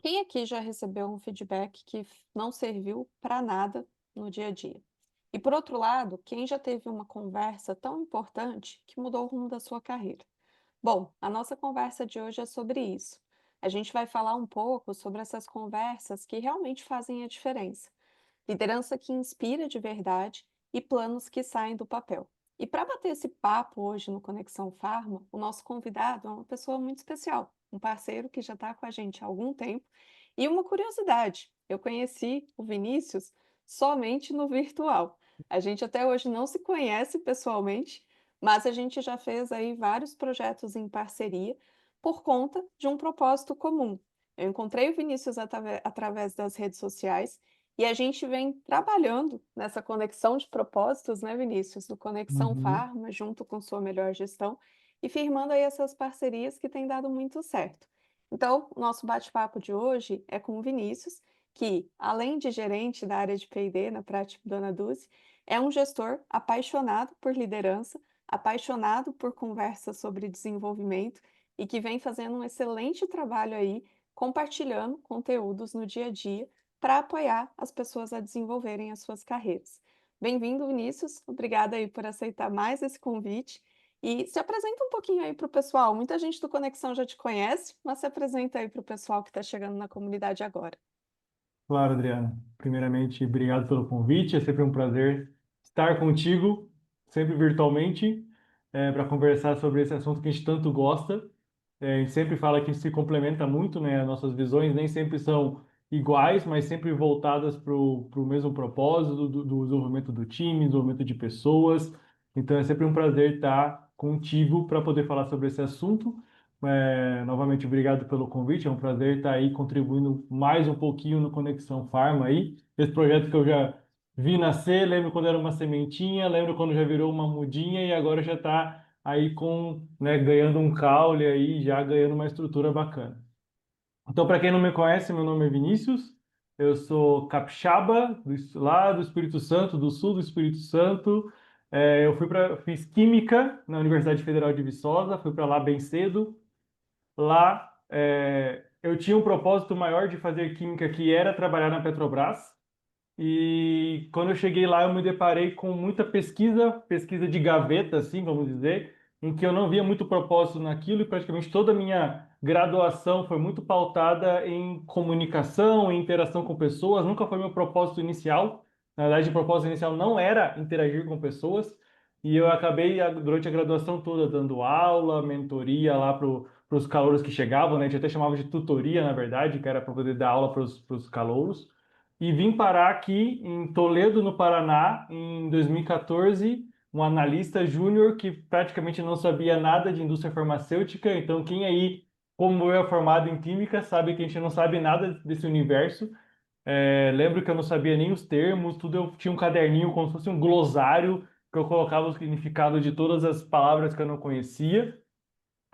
Quem aqui já recebeu um feedback que não serviu para nada no dia a dia? E por outro lado, quem já teve uma conversa tão importante que mudou o rumo da sua carreira? Bom, a nossa conversa de hoje é sobre isso. A gente vai falar um pouco sobre essas conversas que realmente fazem a diferença. Liderança que inspira de verdade e planos que saem do papel. E para bater esse papo hoje no Conexão Farma, o nosso convidado é uma pessoa muito especial, um parceiro que já está com a gente há algum tempo. E uma curiosidade: eu conheci o Vinícius somente no virtual. A gente até hoje não se conhece pessoalmente, mas a gente já fez aí vários projetos em parceria por conta de um propósito comum. Eu encontrei o Vinícius através das redes sociais e a gente vem trabalhando nessa conexão de propósitos, né, Vinícius, do Conexão Uhum. Farma, junto com sua melhor gestão, e firmando aí essas parcerias que têm dado muito certo. Então, o nosso bate-papo de hoje é com o Vinícius, que, além de gerente da área de P&D na Prática Dona Dulce, é um gestor apaixonado por liderança, apaixonado por conversas sobre desenvolvimento e que vem fazendo um excelente trabalho aí, compartilhando conteúdos no dia a dia para apoiar as pessoas a desenvolverem as suas carreiras. Bem-vindo, Vinícius. Obrigada aí por aceitar mais esse convite. E se apresenta um pouquinho aí para o pessoal. Muita gente do Conexão já te conhece, mas se apresenta aí para o pessoal que está chegando na comunidade agora. Claro, Adriana. Primeiramente, obrigado pelo convite. É sempre um prazer estar contigo, sempre virtualmente, para conversar sobre esse assunto que a gente tanto gosta. A gente sempre fala que se complementa muito, né? As nossas visões nem sempre são iguais, mas sempre voltadas para o mesmo propósito do desenvolvimento do time, desenvolvimento de pessoas. Então é sempre um prazer estar contigo para poder falar sobre esse assunto. Novamente, obrigado pelo convite. É um prazer estar aí contribuindo mais um pouquinho no Conexão Farma aí. Esse projeto que eu já vi nascer, lembro quando era uma sementinha, lembro quando já virou uma mudinha e agora já está aí com, né, ganhando um caule aí, já ganhando uma estrutura bacana. Então, para quem não me conhece, meu nome é Vinícius, eu sou capixaba, lá do Espírito Santo, do sul do Espírito Santo. Eu fiz Química na Universidade Federal de Viçosa, fui para lá bem cedo. Lá, eu tinha um propósito maior de fazer Química, que era trabalhar na Petrobras. E quando eu cheguei lá, eu me deparei com muita pesquisa de gaveta, assim, vamos dizer, em que eu não via muito propósito naquilo e praticamente toda a minha graduação foi muito pautada em comunicação, em interação com pessoas, nunca foi meu propósito inicial. Na verdade, o propósito inicial não era interagir com pessoas, e eu acabei, durante a graduação toda, dando aula, mentoria lá para os calouros que chegavam, né? A gente até chamava de tutoria, na verdade, que era para poder dar aula para os calouros e vim parar aqui em Toledo, no Paraná, em 2014, um analista júnior que praticamente não sabia nada de indústria farmacêutica. Então, quem aí, como eu, é formado em química, sabe que a gente não sabe nada desse universo. Lembro que eu não sabia nem os termos, tudo eu tinha um caderninho como se fosse um glossário que eu colocava o significado de todas as palavras que eu não conhecia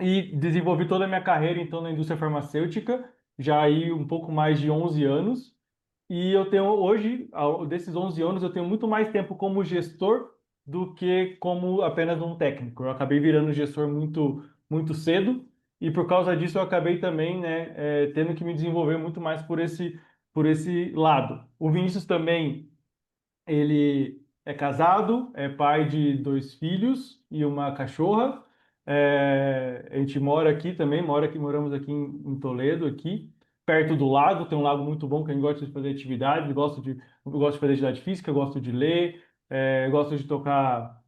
e desenvolvi toda a minha carreira então na indústria farmacêutica, já aí um pouco mais de 11 anos. E eu tenho hoje, desses 11 anos, eu tenho muito mais tempo como gestor do que como apenas um técnico. Eu acabei virando gestor muito cedo e por causa disso eu acabei também, né, tendo que me desenvolver muito mais por esse lado. O Vinícius também ele é casado, é pai de dois filhos e uma cachorra. A gente mora aqui também, moramos aqui em Toledo, aqui, perto do lago. Tem um lago muito bom que a gente gosta de fazer atividade, eu gosto de fazer atividade física, gosto de ler, gosto de tocar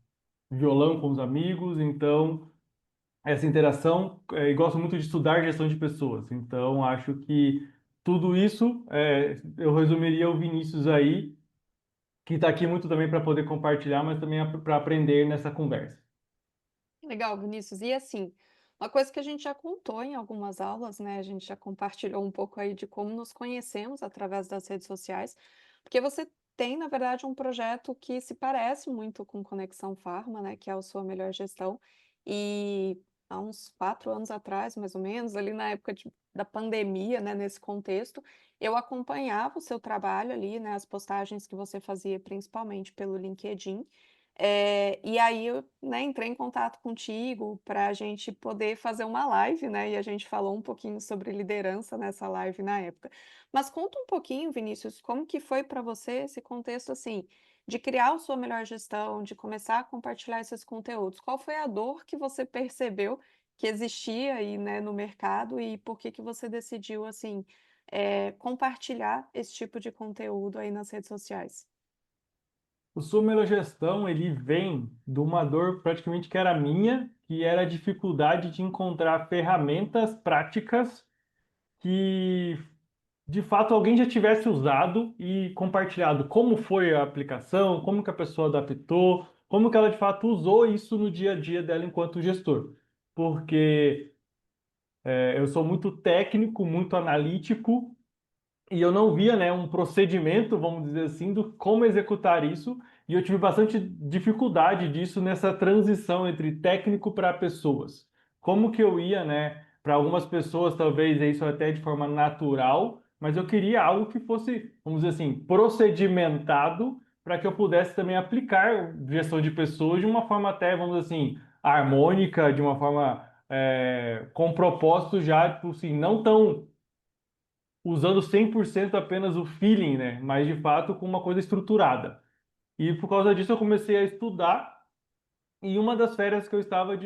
violão com os amigos. Então, essa interação, e gosto muito de estudar gestão de pessoas. Então, acho que tudo isso, eu resumiria o Vinícius aí que está aqui muito também para poder compartilhar, mas também para aprender nessa conversa. Legal, Vinícius. E assim, uma coisa que a gente já contou em algumas aulas, né? A gente já compartilhou um pouco aí de como nos conhecemos através das redes sociais, porque você tem, na verdade, um projeto que se parece muito com Conexão Farma, né? Que é a sua melhor gestão. E há uns 4 anos atrás, mais ou menos, ali na época da pandemia, né? Nesse contexto, eu acompanhava o seu trabalho ali, né? As postagens que você fazia, principalmente pelo LinkedIn. E aí eu, né, entrei em contato contigo para a gente poder fazer uma live, né, e a gente falou um pouquinho sobre liderança nessa live na época. Mas conta um pouquinho, Vinícius, como que foi para você esse contexto, assim, de criar a sua melhor gestão, de começar a compartilhar esses conteúdos? Qual foi a dor que você percebeu que existia aí, né, no mercado e por que que você decidiu, assim, compartilhar esse tipo de conteúdo aí nas redes sociais? O Sua Melhor Gestão, ele vem de uma dor praticamente que era minha, que era a dificuldade de encontrar ferramentas práticas que, de fato, alguém já tivesse usado e compartilhado como foi a aplicação, como que a pessoa adaptou, como que ela, de fato, usou isso no dia a dia dela enquanto gestor. Porque eu sou muito técnico, muito analítico, e eu não via, né, um procedimento, vamos dizer assim, do como executar isso, e eu tive bastante dificuldade disso nessa transição entre técnico para pessoas. Como que eu ia, né, para algumas pessoas talvez isso até de forma natural, mas eu queria algo que fosse, vamos dizer assim, procedimentado para que eu pudesse também aplicar gestão de pessoas de uma forma até, vamos dizer assim, harmônica, de uma forma com propósito já, tipo assim, não tão usando 100% apenas o feeling, né? Mas de fato com uma coisa estruturada. E por causa disso eu comecei a estudar e uma das férias que eu estava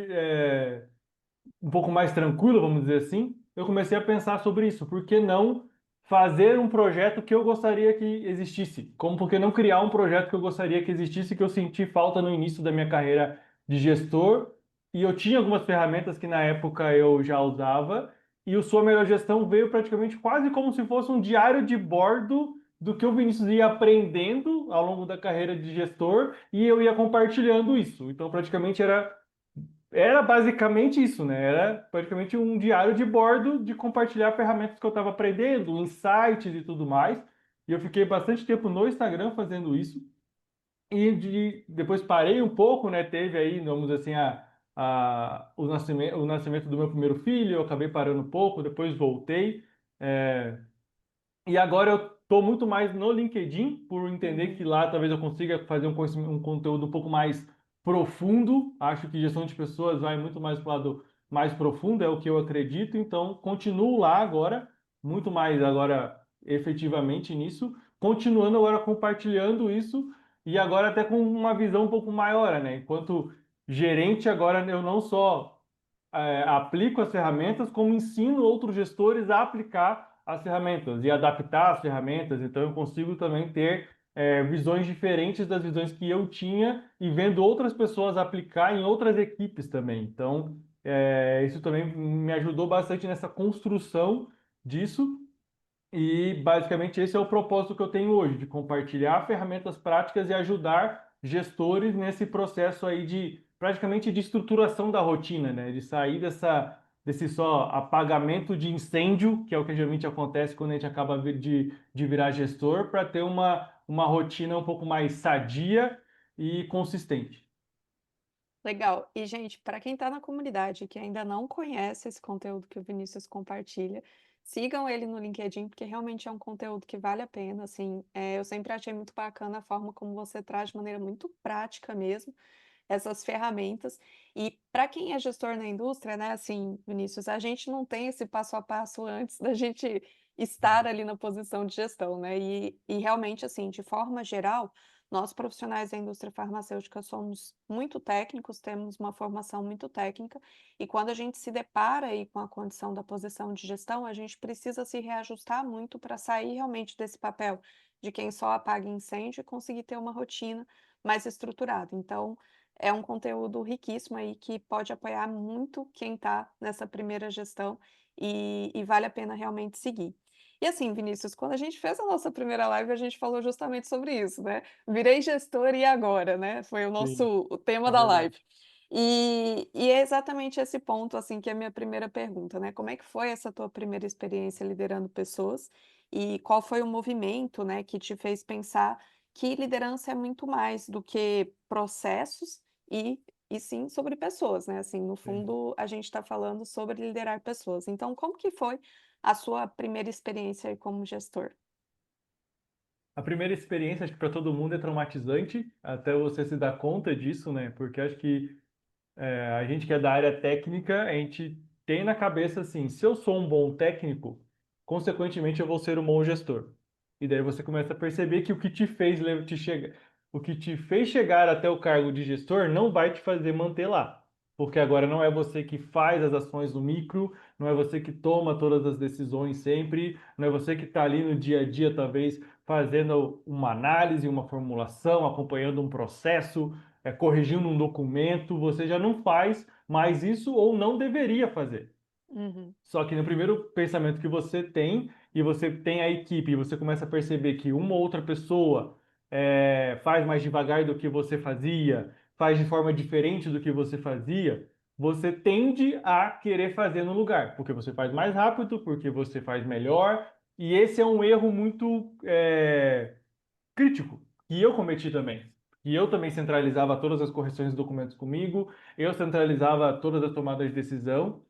um pouco mais tranquilo, vamos dizer assim, eu comecei a pensar sobre isso. Por que não fazer um projeto que eu gostaria que existisse? Como por que não criar um projeto que eu gostaria que existisse, que eu senti falta no início da minha carreira de gestor? E eu tinha algumas ferramentas que na época eu já usava, e o Sua Melhor Gestão veio praticamente quase como se fosse um diário de bordo do que o Vinícius ia aprendendo ao longo da carreira de gestor, e eu ia compartilhando isso. Então, praticamente era basicamente isso, né? Era praticamente um diário de bordo de compartilhar ferramentas que eu estava aprendendo, insights e tudo mais. E eu fiquei bastante tempo no Instagram fazendo isso. E depois parei um pouco, né? Teve aí, vamos dizer assim, o nascimento do meu primeiro filho. Eu acabei parando um pouco, depois voltei. É, e agora eu estou muito mais no LinkedIn, por entender que Uhum. lá talvez eu consiga fazer um conteúdo um pouco mais profundo. Acho que gestão de pessoas vai muito mais para o lado mais profundo, é o que eu acredito. Então, continuo lá agora, muito mais agora efetivamente nisso, continuando agora compartilhando isso e agora até com uma visão um pouco maior, né? Enquanto gerente, agora eu não só aplico as ferramentas, como ensino outros gestores a aplicar as ferramentas e adaptar as ferramentas. Então, eu consigo também ter visões diferentes das visões que eu tinha e vendo outras pessoas aplicar em outras equipes também. Então, isso também me ajudou bastante nessa construção disso. E basicamente esse é o propósito que eu tenho hoje, de compartilhar ferramentas práticas e ajudar gestores nesse processo aí de praticamente de estruturação da rotina, né? De sair desse só apagamento de incêndio, que é o que geralmente acontece quando a gente acaba de virar gestor, para ter uma rotina um pouco mais sadia e consistente. Legal. E, gente, para quem está na comunidade que ainda não conhece esse conteúdo que o Vinícius compartilha, sigam ele no LinkedIn, porque realmente é um conteúdo que vale a pena. Assim, eu sempre achei muito bacana a forma como você traz de maneira muito prática mesmo essas ferramentas. E para quem é gestor na indústria, né, assim, Vinícius, a gente não tem esse passo a passo antes da gente estar ali na posição de gestão, né? E realmente, assim, de forma geral, nós profissionais da indústria farmacêutica somos muito técnicos, temos uma formação muito técnica, e quando a gente se depara aí com a condição da posição de gestão, a gente precisa se reajustar muito para sair realmente desse papel de quem só apaga incêndio e conseguir ter uma rotina mais estruturada. Então, é um conteúdo riquíssimo aí que pode apoiar muito quem está nessa primeira gestão e vale a pena realmente seguir. E assim, Vinícius, quando a gente fez a nossa primeira live, a gente falou justamente sobre isso, né? Virei gestor e agora, né? Foi Sim, o tema é da verdade. live. E é exatamente esse ponto, assim, que é a minha primeira pergunta, né? Como é que foi essa tua primeira experiência liderando pessoas? E qual foi o movimento, né, que te fez pensar que liderança é muito mais do que processos e sim sobre pessoas, né, assim, no Sim. fundo a gente está falando sobre liderar pessoas. Então como que foi a sua primeira experiência aí como gestor? A primeira experiência, acho que para todo mundo é traumatizante, até você se dar conta disso, né? Porque acho que a gente que é da área técnica, a gente tem na cabeça assim, se eu sou um bom técnico, consequentemente eu vou ser um bom gestor. E daí você começa a perceber que o que te fez o que te fez chegar até o cargo de gestor não vai te fazer manter lá. Porque agora não é você que faz as ações no micro, não é você que toma todas as decisões sempre, não é você que está ali no dia a dia, talvez fazendo uma análise, uma formulação, acompanhando um processo, corrigindo um documento, você já não faz mais isso ou não deveria fazer. Uhum, Só que no primeiro pensamento que você tem, e você tem a equipe, e você começa a perceber que uma ou outra pessoa faz mais devagar do que você fazia, faz de forma diferente do que você fazia, você tende a querer fazer no lugar, porque você faz mais rápido, porque você faz melhor, e esse é um erro muito crítico, que eu cometi também. E eu também centralizava todas as correções de documentos comigo, eu centralizava todas as tomadas de decisão,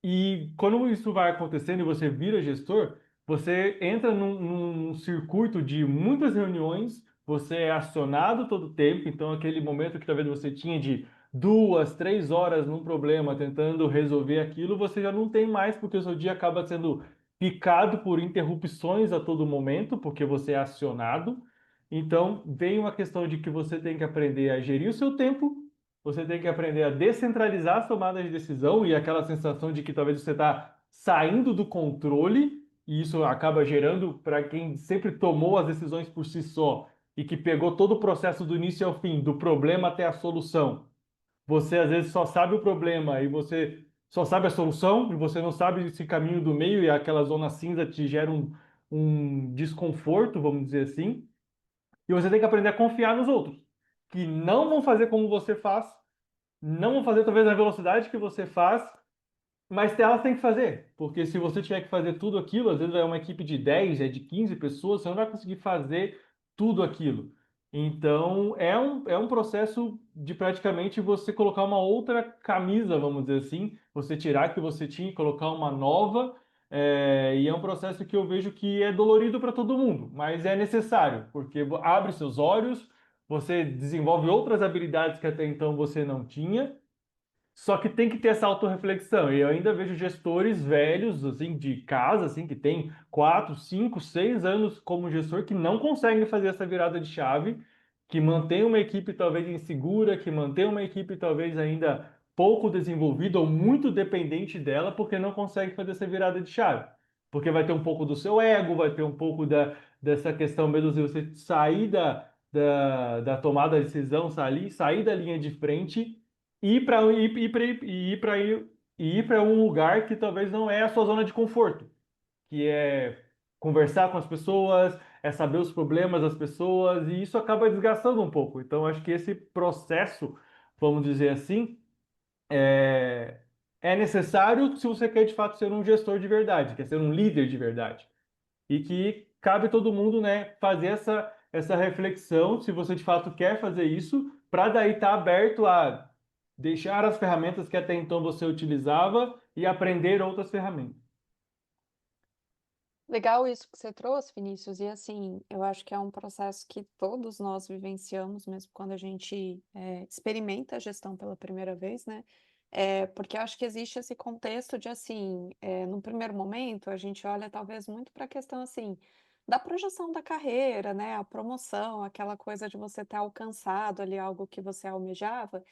e quando isso vai acontecendo e você vira gestor, você entra num circuito de muitas reuniões, você é acionado todo o tempo, então aquele momento que talvez você tinha de 2, 3 horas num problema tentando resolver aquilo, você já não tem mais, porque o seu dia acaba sendo picado por interrupções a todo momento, porque você é acionado. Então, vem uma questão de que você tem que aprender a gerir o seu tempo, você tem que aprender a descentralizar as tomadas de decisão e aquela sensação de que talvez você está saindo do controle, e isso acaba gerando para quem sempre tomou as decisões por si só e que pegou todo o processo do início ao fim, do problema até a solução. Você às vezes só sabe o problema e você só sabe a solução e você não sabe esse caminho do meio e aquela zona cinza te gera um desconforto, vamos dizer assim. E você tem que aprender a confiar nos outros, que não vão fazer como você faz, não vão fazer talvez na velocidade que você faz, mas elas têm que fazer, porque se você tiver que fazer tudo aquilo, às vezes é uma equipe de 10, é de 15 pessoas, você não vai conseguir fazer tudo aquilo. Então, é um processo de praticamente você colocar uma outra camisa, vamos dizer assim, você tirar a que você tinha e colocar uma nova, e é um processo que eu vejo que é dolorido para todo mundo, mas é necessário, porque abre seus olhos, você desenvolve outras habilidades que até então você não tinha, só que tem que ter essa autorreflexão. E eu ainda vejo gestores velhos, assim, de casa, assim, que tem 4, 5, 6 anos como gestor, que não conseguem fazer essa virada de chave, que mantém uma equipe talvez insegura, que mantém uma equipe talvez ainda pouco desenvolvida ou muito dependente dela, porque não consegue fazer essa virada de chave. Porque vai ter um pouco do seu ego, vai ter um pouco dessa questão mesmo de você sair da tomada de decisão, sair da linha de frente ir para um lugar que talvez não é a sua zona de conforto, que é conversar com as pessoas, é saber os problemas das pessoas, e isso acaba desgastando um pouco. Então, acho que esse processo, vamos dizer assim, é, é necessário se você quer de fato ser um gestor de verdade, quer ser um líder de verdade. E que cabe todo mundo, né, fazer essa reflexão, se você de fato quer fazer isso, para daí estar aberto a deixar as ferramentas que até então você utilizava e aprender outras ferramentas. legal isso que você trouxe, Vinícius. E assim, eu acho que é um processo que todos nós vivenciamos, mesmo quando a gente experimenta a gestão pela primeira vez, né? Porque eu acho que existe esse contexto de assim, no primeiro momento, a gente olha talvez muito para a questão assim da projeção da carreira, né? A promoção, aquela coisa de você ter alcançado ali algo que você almejava,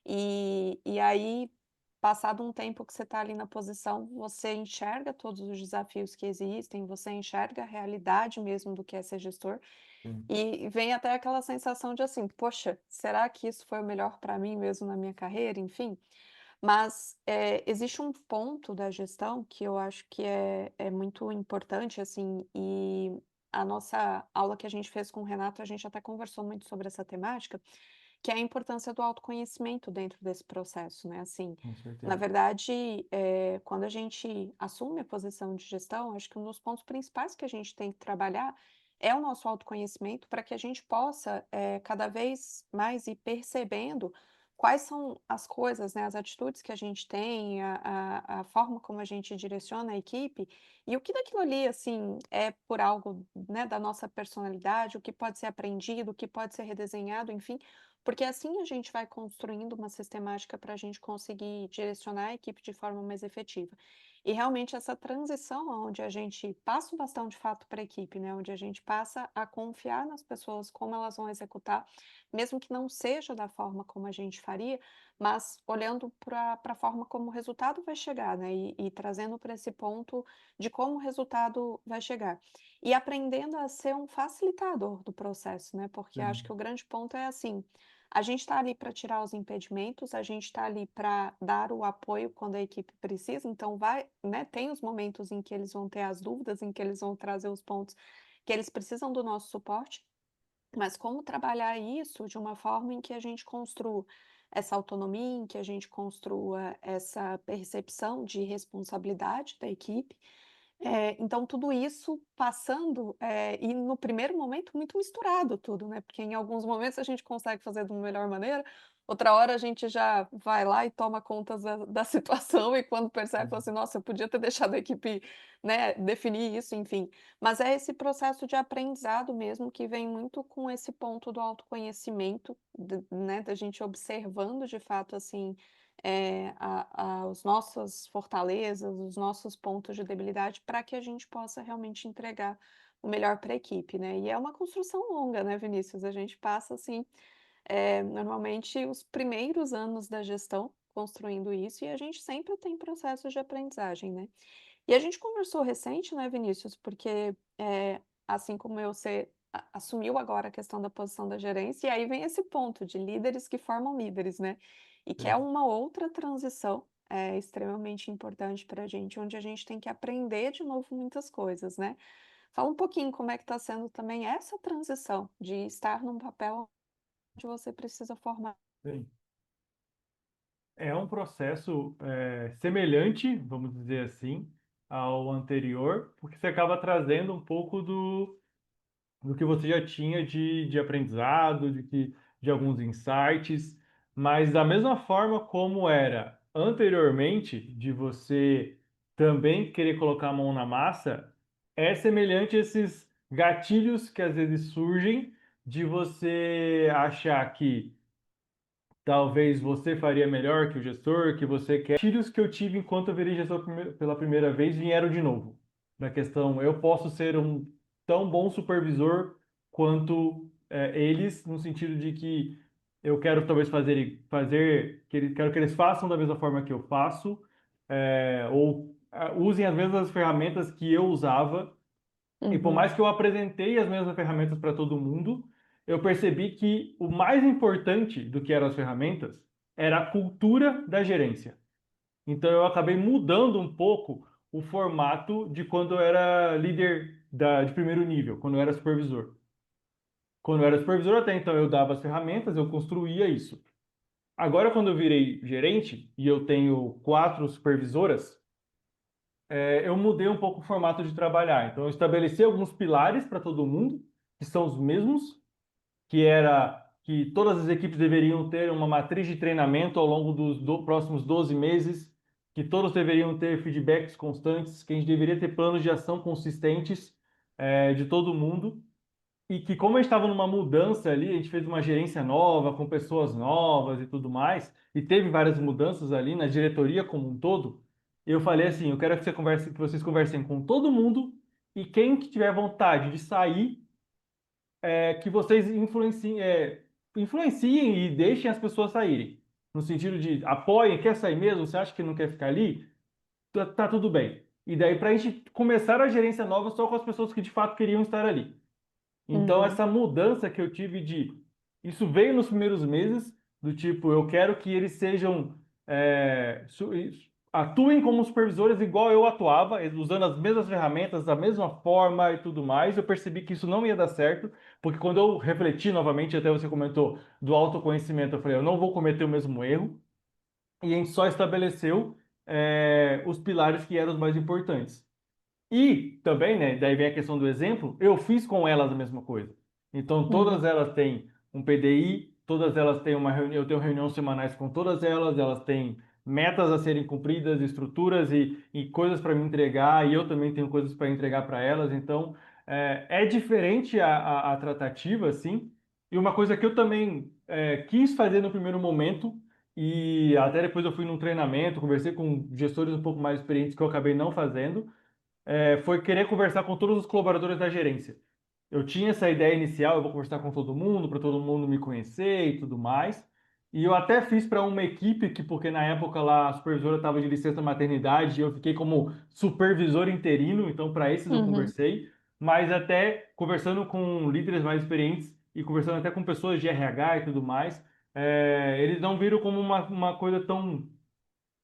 e aí passado um tempo que você está ali na posição, você enxerga todos os desafios que existem, você enxerga a realidade mesmo do que é ser gestor, Sim, e vem até aquela sensação de assim: "Poxa, será que isso foi o melhor para mim mesmo na minha carreira?", enfim. Mas, existe um ponto da gestão que eu acho que é muito importante, assim, e a nossa aula que a gente fez com o Renato, a gente até conversou muito sobre essa temática, que é a importância do autoconhecimento dentro desse processo, né, assim, com na certeza. verdade, quando a gente assume a posição de gestão, acho que um dos pontos principais que a gente tem que trabalhar é o nosso autoconhecimento para que a gente possa, cada vez mais ir percebendo quais são as coisas, né, as atitudes que a gente tem, a forma como a gente direciona a equipe, e o que daquilo ali, assim, é por algo, né, da nossa personalidade, o que pode ser aprendido, o que pode ser redesenhado, enfim, porque assim a gente vai construindo uma sistemática para a gente conseguir direcionar a equipe de forma mais efetiva. E realmente essa transição onde a gente passa o bastão de fato para a equipe, né, onde a gente passa a confiar nas pessoas, como elas vão executar, mesmo que não seja da forma como a gente faria, mas olhando para a forma como o resultado vai chegar, né, e trazendo para esse ponto de como o resultado vai chegar. E aprendendo a ser um facilitador do processo, né, porque acho Sim. que o grande ponto é assim, a gente está ali para tirar os impedimentos, a gente está ali para dar o apoio quando a equipe precisa, então vai, né, tem os momentos em que eles vão ter as dúvidas, em que eles vão trazer os pontos que eles precisam do nosso suporte, mas como trabalhar isso de uma forma em que a gente construa essa autonomia, em que a gente construa essa percepção de responsabilidade da equipe, então tudo isso passando, e no primeiro momento muito misturado tudo, né, porque em alguns momentos a gente consegue fazer de uma melhor maneira, outra hora a gente já vai lá e toma conta da situação e quando percebe fala assim: "Nossa, eu podia ter deixado a equipe, né, definir isso", enfim. Mas é esse processo de aprendizado mesmo que vem muito com esse ponto do autoconhecimento, né, da gente observando de fato, assim, os nossas fortalezas, os nossos pontos de debilidade, para que a gente possa realmente entregar o melhor para a equipe, né. E é uma construção longa, né, Vinícius? A gente passa, assim, normalmente os primeiros anos da gestão construindo isso e a gente sempre tem processos de aprendizagem, né. E a gente conversou recente, né, Vinícius, porque, assim como você assumiu agora a questão da posição da gerência, e aí vem esse ponto de líderes que formam líderes, né, e que é Sim. uma outra transição, extremamente importante para a gente, onde a gente tem que aprender de novo muitas coisas, né. Fala um pouquinho como é que está sendo também essa transição de estar num papel onde você precisa formar. Sim. É um processo semelhante, vamos dizer assim, ao anterior, porque você acaba trazendo um pouco do que você já tinha de aprendizado, de alguns insights, mas da mesma forma como era anteriormente, de você também querer colocar a mão na massa, é semelhante a esses gatilhos que às vezes surgem de você achar que talvez você faria melhor que o gestor, que você quer. Gatilhos que eu tive enquanto eu virei gestor pela primeira vez vieram de novo. Da questão, eu posso ser um tão bom supervisor quanto eles, no sentido de que eu quero talvez quero que eles façam da mesma forma que eu faço, ou usem as mesmas ferramentas que eu usava e por Uhum, mais que eu apresentei as mesmas ferramentas para todo mundo, eu percebi que o mais importante do que eram as ferramentas era a cultura da gerência. Então eu acabei mudando um pouco o formato de quando eu era líder de primeiro nível, quando eu era supervisor. Quando eu era supervisor, até então eu dava as ferramentas, eu construía isso. Agora, quando eu virei gerente e eu tenho 4 supervisoras, eu mudei um pouco o formato de trabalhar. Então, eu estabeleci alguns pilares para todo mundo, que são os mesmos, que era que todas as equipes deveriam ter uma matriz de treinamento ao longo dos próximos 12 meses, que todos deveriam ter feedbacks constantes, que a gente deveria ter planos de ação consistentes, de todo mundo. E que como a gente estava numa mudança ali, a gente fez uma gerência nova, com pessoas novas e tudo mais, e teve várias mudanças ali na diretoria como um todo, eu falei assim, eu quero que que vocês conversem com todo mundo e quem que tiver vontade de sair, que vocês influenciem e deixem as pessoas saírem. No sentido de apoiem, quer sair mesmo? Você acha que não quer ficar ali? Tá tudo bem. E daí para a gente começar a gerência nova só com as pessoas que de fato queriam estar ali. Então, uhum, essa mudança que eu tive isso veio nos primeiros meses, do tipo, eu quero que eles sejam. Atuem como supervisores igual eu atuava, usando as mesmas ferramentas, da mesma forma e tudo mais. Eu percebi que isso não ia dar certo, porque quando eu refleti novamente, até você comentou do autoconhecimento, eu falei, eu não vou cometer o mesmo erro, e a gente só estabeleceu, os pilares que eram os mais importantes. E também, né, daí vem a questão do exemplo, eu fiz com elas a mesma coisa. Então, todas uhum, elas têm um PDI, todas elas têm uma reunião, eu tenho reuniões semanais com todas elas, elas têm metas a serem cumpridas, estruturas e coisas para me entregar, e eu também tenho coisas para entregar para elas, então é diferente a tratativa, assim, e uma coisa que eu também quis fazer no primeiro momento, e até depois eu fui num treinamento, conversei com gestores um pouco mais experientes que eu acabei não fazendo, foi querer conversar com todos os colaboradores da gerência. Eu tinha essa ideia inicial, eu vou conversar com todo mundo, para todo mundo me conhecer e tudo mais. E eu até fiz para uma equipe que, porque na época lá a supervisora estava de licença maternidade, e eu fiquei como supervisor interino, então para esses eu Uhum, conversei, mas até conversando com líderes mais experientes e conversando até com pessoas de RH e tudo mais, eles não viram como uma coisa tão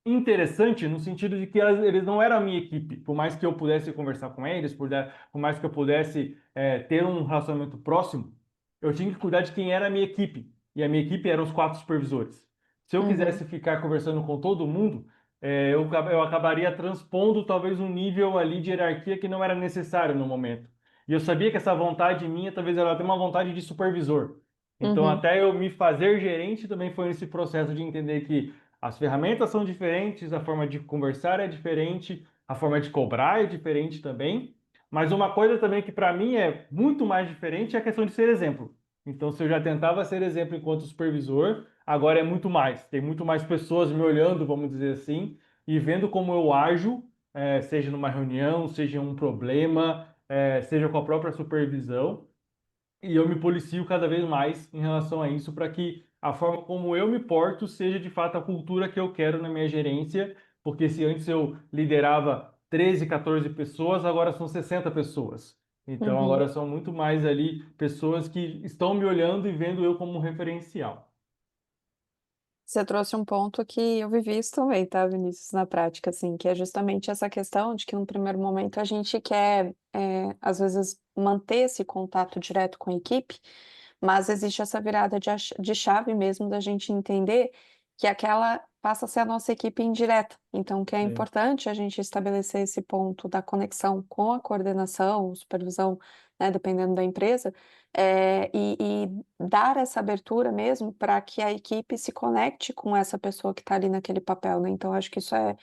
interessante no sentido de que eles não eram a minha equipe, por mais que eu pudesse conversar com eles, por mais que eu pudesse ter um relacionamento próximo, eu tinha que cuidar de quem era a minha equipe, e a minha equipe eram os quatro supervisores. Se eu uhum, quisesse ficar conversando com todo mundo, eu acabaria transpondo talvez um nível ali de hierarquia que não era necessário no momento. E eu sabia que essa vontade minha talvez era até uma vontade de supervisor. Então, uhum, até eu me fazer gerente também foi nesse processo de entender que as ferramentas são diferentes, a forma de conversar é diferente, a forma de cobrar é diferente também. Mas uma coisa também que para mim é muito mais diferente é a questão de ser exemplo. Então, se eu já tentava ser exemplo enquanto supervisor, agora é muito mais. Tem muito mais pessoas me olhando, vamos dizer assim, e vendo como eu ajo, seja numa reunião, seja em um problema, seja com a própria supervisão. E eu me policio cada vez mais em relação a isso, para que a forma como eu me porto seja de fato a cultura que eu quero na minha gerência, porque se antes eu liderava 13, 14 pessoas, agora são 60 pessoas. Então uhum. agora são muito mais ali pessoas que estão me olhando e vendo eu como um referencial. Você trouxe um ponto que eu vivi isso também, tá, Vinícius, na prática, assim, que é justamente essa questão de que no primeiro momento a gente quer, às vezes, manter esse contato direto com a equipe, mas existe essa virada de chave mesmo da gente entender que aquela passa a ser a nossa equipe indireta. Então, que é Sim, importante a gente estabelecer esse ponto da conexão com a coordenação, supervisão, né, dependendo da empresa, e dar essa abertura mesmo para que a equipe se conecte com essa pessoa que está ali naquele papel, né. Então acho que isso é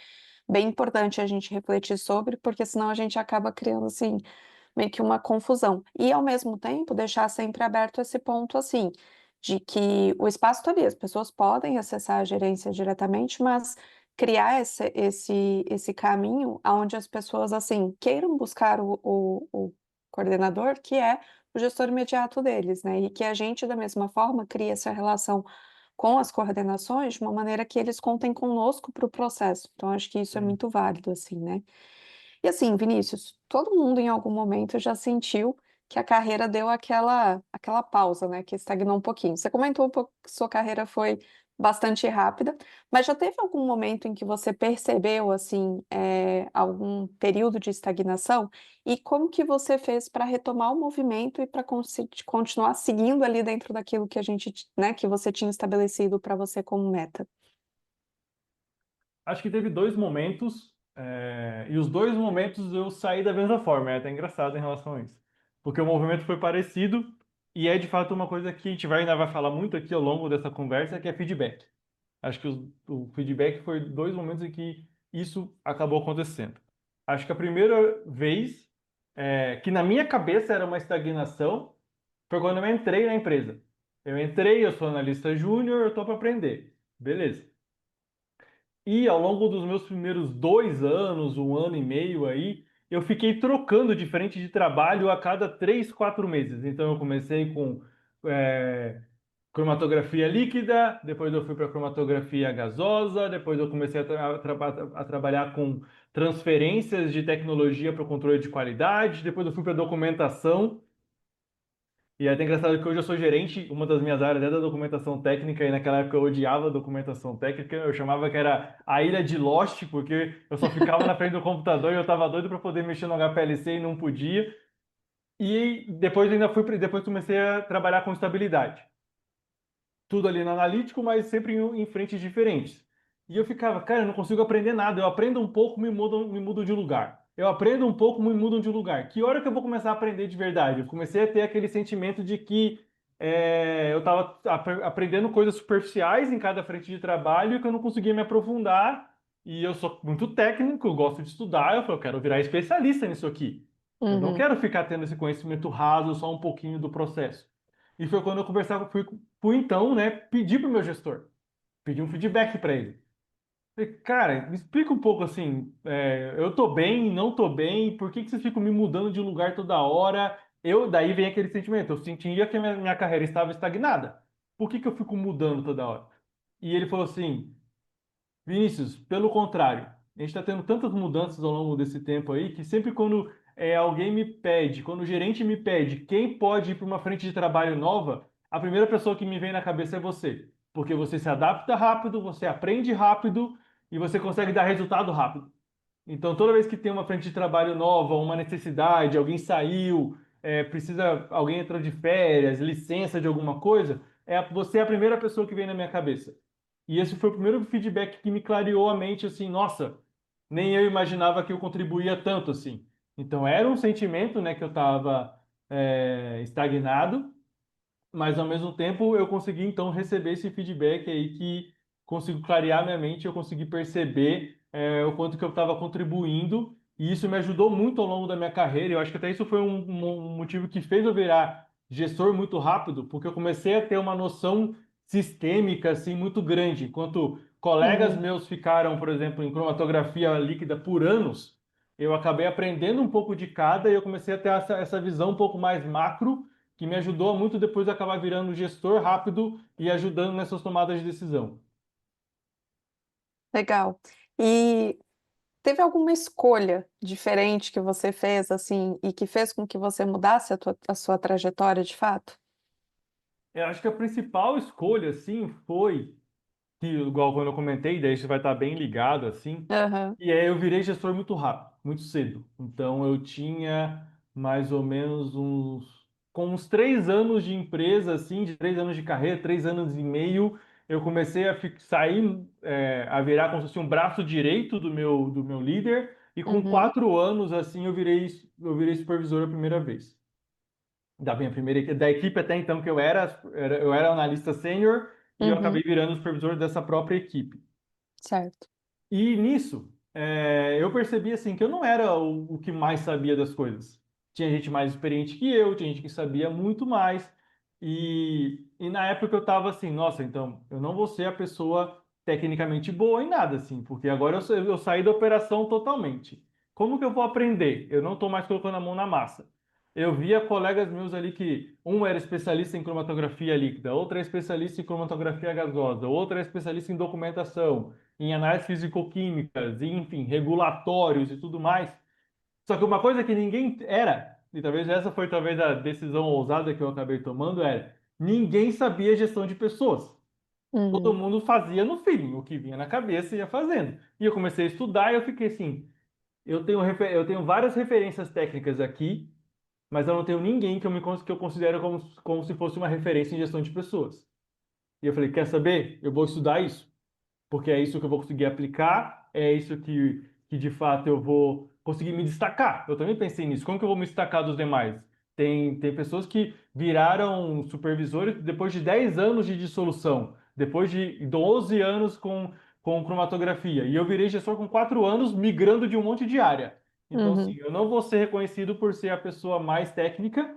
bem importante a gente refletir sobre, porque senão a gente acaba criando, assim, meio que uma confusão. E ao mesmo tempo deixar sempre aberto esse ponto, assim, de que o espaço está ali, as pessoas podem acessar a gerência diretamente, mas criar esse caminho aonde as pessoas, assim, queiram buscar o coordenador, que é o gestor imediato deles, né, e que a gente, da mesma forma, cria essa relação com as coordenações de uma maneira que eles contem conosco para o processo. Então acho que isso é sim. muito válido, assim, né. E assim, Vinícius, todo mundo em algum momento já sentiu que a carreira deu aquela pausa, né, que estagnou um pouquinho. Você comentou um pouco que sua carreira foi bastante rápida, mas já teve algum momento em que você percebeu, assim, algum período de estagnação? E como que você fez para retomar o movimento e para continuar seguindo ali dentro daquilo que a gente né, que você tinha estabelecido para você como meta? Acho que teve dois momentos, e os dois momentos eu saí da mesma forma, é até engraçado em relação a isso. Porque o movimento foi parecido, e é de fato uma coisa que a gente ainda vai falar muito aqui ao longo dessa conversa, que é feedback. Acho que o feedback foi dois momentos em que isso acabou acontecendo. Acho que a primeira vez, que na minha cabeça era uma estagnação, foi quando eu entrei na empresa. Eu entrei, eu sou analista júnior, eu estou para aprender. Beleza. E ao longo dos meus primeiros 2 anos, 1 ano e meio aí, eu fiquei trocando de frente de trabalho a cada 3, 4 meses. Então eu comecei com é, cromatografia líquida, depois eu fui para cromatografia gasosa, depois eu comecei a trabalhar com transferências de tecnologia para o controle de qualidade, depois eu fui para documentação. E é até engraçado que hoje eu sou gerente, uma das minhas áreas é da documentação técnica, e naquela época eu odiava a documentação técnica, eu chamava que era a ilha de Lost, porque eu só ficava na frente do computador e eu estava doido para poder mexer no HPLC e não podia. E depois depois comecei a trabalhar com estabilidade. Tudo ali no analítico, mas sempre em frentes diferentes. E eu ficava, cara, eu não consigo aprender nada. Eu aprendo um pouco, me mudam de lugar. Eu aprendo um pouco, me mudam de lugar. Que hora que eu vou começar a aprender de verdade? Eu comecei a ter aquele sentimento de que eu estava aprendendo coisas superficiais em cada frente de trabalho e que eu não conseguia me aprofundar. E eu sou muito técnico, eu gosto de estudar. Eu falei, eu quero virar especialista nisso aqui. Eu não Uhum. quero ficar tendo esse conhecimento raso, só um pouquinho do processo. E foi quando eu conversava, fui então, né, pedir para o meu gestor, pedir um feedback para ele. Falei, cara, me explica um pouco assim, eu tô bem, não tô bem, por que que vocês ficam me mudando de lugar toda hora? Daí vem aquele sentimento, eu sentia que a minha carreira estava estagnada. Por que que eu fico mudando toda hora? E ele falou assim, Vinícius, pelo contrário, a gente está tendo tantas mudanças ao longo desse tempo aí que sempre quando alguém me pede, quando o gerente me pede quem pode ir para uma frente de trabalho nova, a primeira pessoa que me vem na cabeça é você. Porque você se adapta rápido, você aprende rápido e você consegue dar resultado rápido. Então, toda vez que tem uma frente de trabalho nova, uma necessidade, alguém saiu, alguém entrou de férias, licença de alguma coisa, você é a primeira pessoa que vem na minha cabeça. E esse foi o primeiro feedback que me clareou a mente, assim, nossa, nem eu imaginava que eu contribuía tanto assim. Então, era um sentimento, né, que eu estava estagnado, mas ao mesmo tempo eu consegui então receber esse feedback aí que consigo clarear minha mente, eu consegui perceber o quanto que eu estava contribuindo e isso me ajudou muito ao longo da minha carreira. Eu acho que até isso foi um motivo que fez eu virar gestor muito rápido, porque eu comecei a ter uma noção sistêmica assim muito grande. Enquanto colegas Uhum. meus ficaram, por exemplo, em cromatografia líquida por anos, eu acabei aprendendo um pouco de cada e eu comecei a ter essa visão um pouco mais macro que me ajudou muito depois de acabar virando gestor rápido e ajudando nessas tomadas de decisão. Legal. E teve alguma escolha diferente que você fez, assim, e que fez com que você mudasse a sua trajetória de fato? Eu acho que a principal escolha, assim, foi que, igual quando eu comentei, daí isso vai estar bem ligado, assim, Aham. e eu virei gestor muito rápido, muito cedo. Então eu tinha mais ou menos com uns 3 anos de empresa, assim, de 3 anos de carreira, 3 anos e meio, eu comecei a sair, a virar como se fosse um braço direito do meu líder, e com Uhum. 4 anos, assim, eu virei supervisor a primeira vez da minha primeira da equipe até então que eu era analista sênior e eu acabei Uhum. virando supervisor dessa própria equipe. Certo. E nisso, eu percebi assim que eu não era o que mais sabia das coisas. Tinha gente mais experiente que eu, tinha gente que sabia muito mais. E na época eu estava assim, nossa, então eu não vou ser a pessoa tecnicamente boa em nada, assim, porque agora eu saí da operação totalmente. Como que eu vou aprender? Eu não estou mais colocando a mão na massa. Eu via colegas meus ali que um era especialista em cromatografia líquida, outro é especialista em cromatografia gasosa, outro é especialista em documentação em análises físico-químicas, e, enfim, regulatórios e tudo mais. Só que uma coisa que ninguém era, e talvez essa foi talvez a decisão ousada que eu acabei tomando, era ninguém sabia gestão de pessoas. Todo Uhum. mundo fazia no feeling, o que vinha na cabeça e ia fazendo. E eu comecei a estudar e eu fiquei assim, eu tenho várias referências técnicas aqui, mas eu não tenho ninguém que eu considero como se fosse uma referência em gestão de pessoas. E eu falei, quer saber? Eu vou estudar isso porque é isso que eu vou conseguir aplicar, é isso que de fato eu vou conseguir me destacar. Eu também pensei nisso. Como que eu vou me destacar dos demais? Tem pessoas que viraram supervisores depois de 10 anos de dissolução, depois de 12 anos com cromatografia. E eu virei gestor com 4 anos, migrando de um monte de área. Então, assim, Uhum. eu não vou ser reconhecido por ser a pessoa mais técnica,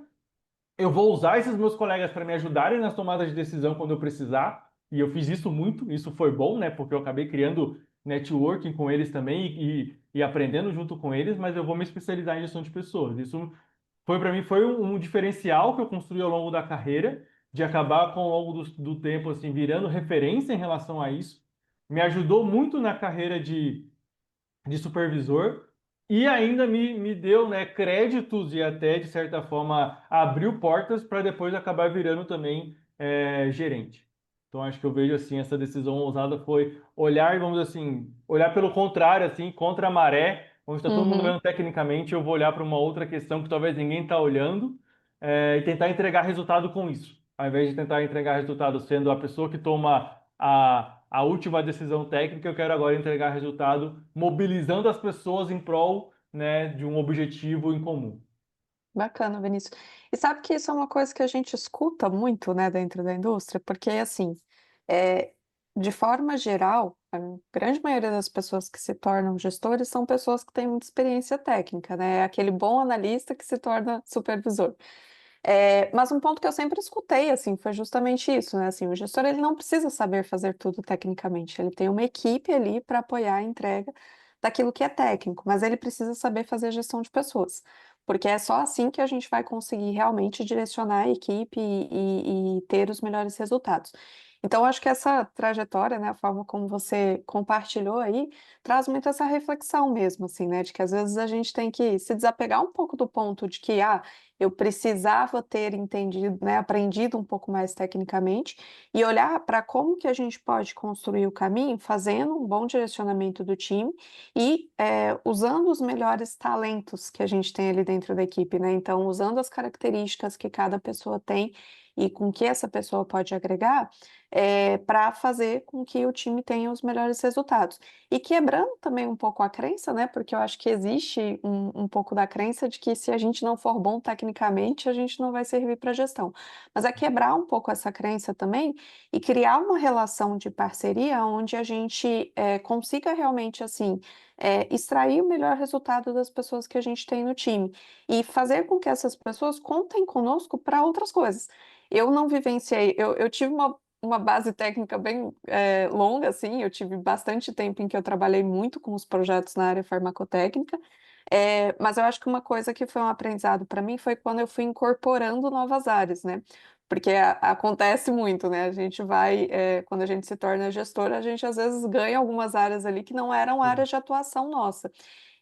eu vou usar esses meus colegas para me ajudarem nas tomadas de decisão quando eu precisar, e eu fiz isso muito, isso foi bom, né? Porque eu acabei criando networking com eles também e aprendendo junto com eles, mas eu vou me especializar em gestão de pessoas. Isso foi para mim foi um diferencial que eu construí ao longo da carreira, de acabar com ao longo do tempo assim virando referência em relação a isso. Me ajudou muito na carreira de supervisor e ainda me deu, né, créditos e até, de certa forma, abriu portas para depois acabar virando também gerente. Então, acho que eu vejo, assim, essa decisão ousada foi olhar, vamos dizer assim, olhar pelo contrário, assim, contra a maré, onde está todo mundo Uhum. olhando tecnicamente, eu vou olhar para uma outra questão que talvez ninguém está olhando, e tentar entregar resultado com isso. Ao invés de tentar entregar resultado sendo a pessoa que toma a última decisão técnica, eu quero agora entregar resultado mobilizando as pessoas em prol, né, de um objetivo em comum. Bacana, Vinícius. E sabe que isso é uma coisa que a gente escuta muito, né, dentro da indústria, porque assim, é, de forma geral, a grande maioria das pessoas que se tornam gestores são pessoas que têm muita experiência técnica, né? É aquele bom analista que se torna supervisor. Mas um ponto que eu sempre escutei, assim, foi justamente isso, né? Assim, o gestor ele não precisa saber fazer tudo tecnicamente, ele tem uma equipe ali para apoiar a entrega daquilo que é técnico, mas ele precisa saber fazer gestão de pessoas, porque é só assim que a gente vai conseguir realmente direcionar a equipe e ter os melhores resultados. Então, eu acho que essa trajetória, né, a forma como você compartilhou aí, traz muito essa reflexão mesmo, assim, né, de que às vezes a gente tem que se desapegar um pouco do ponto de que, eu precisava ter entendido, né, aprendido um pouco mais tecnicamente e olhar para como que a gente pode construir o caminho, fazendo um bom direcionamento do time e usando os melhores talentos que a gente tem ali dentro da equipe, né? Então, usando as características que cada pessoa tem e com que essa pessoa pode agregar, para fazer com que o time tenha os melhores resultados. E quebrando também um pouco a crença, né? Porque eu acho que existe um pouco da crença de que se a gente não for bom tecnicamente, a gente não vai servir para gestão. Mas é quebrar um pouco essa crença também e criar uma relação de parceria onde a gente consiga realmente assim extrair o melhor resultado das pessoas que a gente tem no time e fazer com que essas pessoas contem conosco para outras coisas. Eu não vivenciei, eu tive uma base técnica bem longa, assim, eu tive bastante tempo em que eu trabalhei muito com os projetos na área farmacotécnica, mas eu acho que uma coisa que foi um aprendizado para mim foi quando eu fui incorporando novas áreas, né? Porque acontece muito, né? A gente vai, quando a gente se torna gestora, a gente às vezes ganha algumas áreas ali que não eram Sim. áreas de atuação nossa.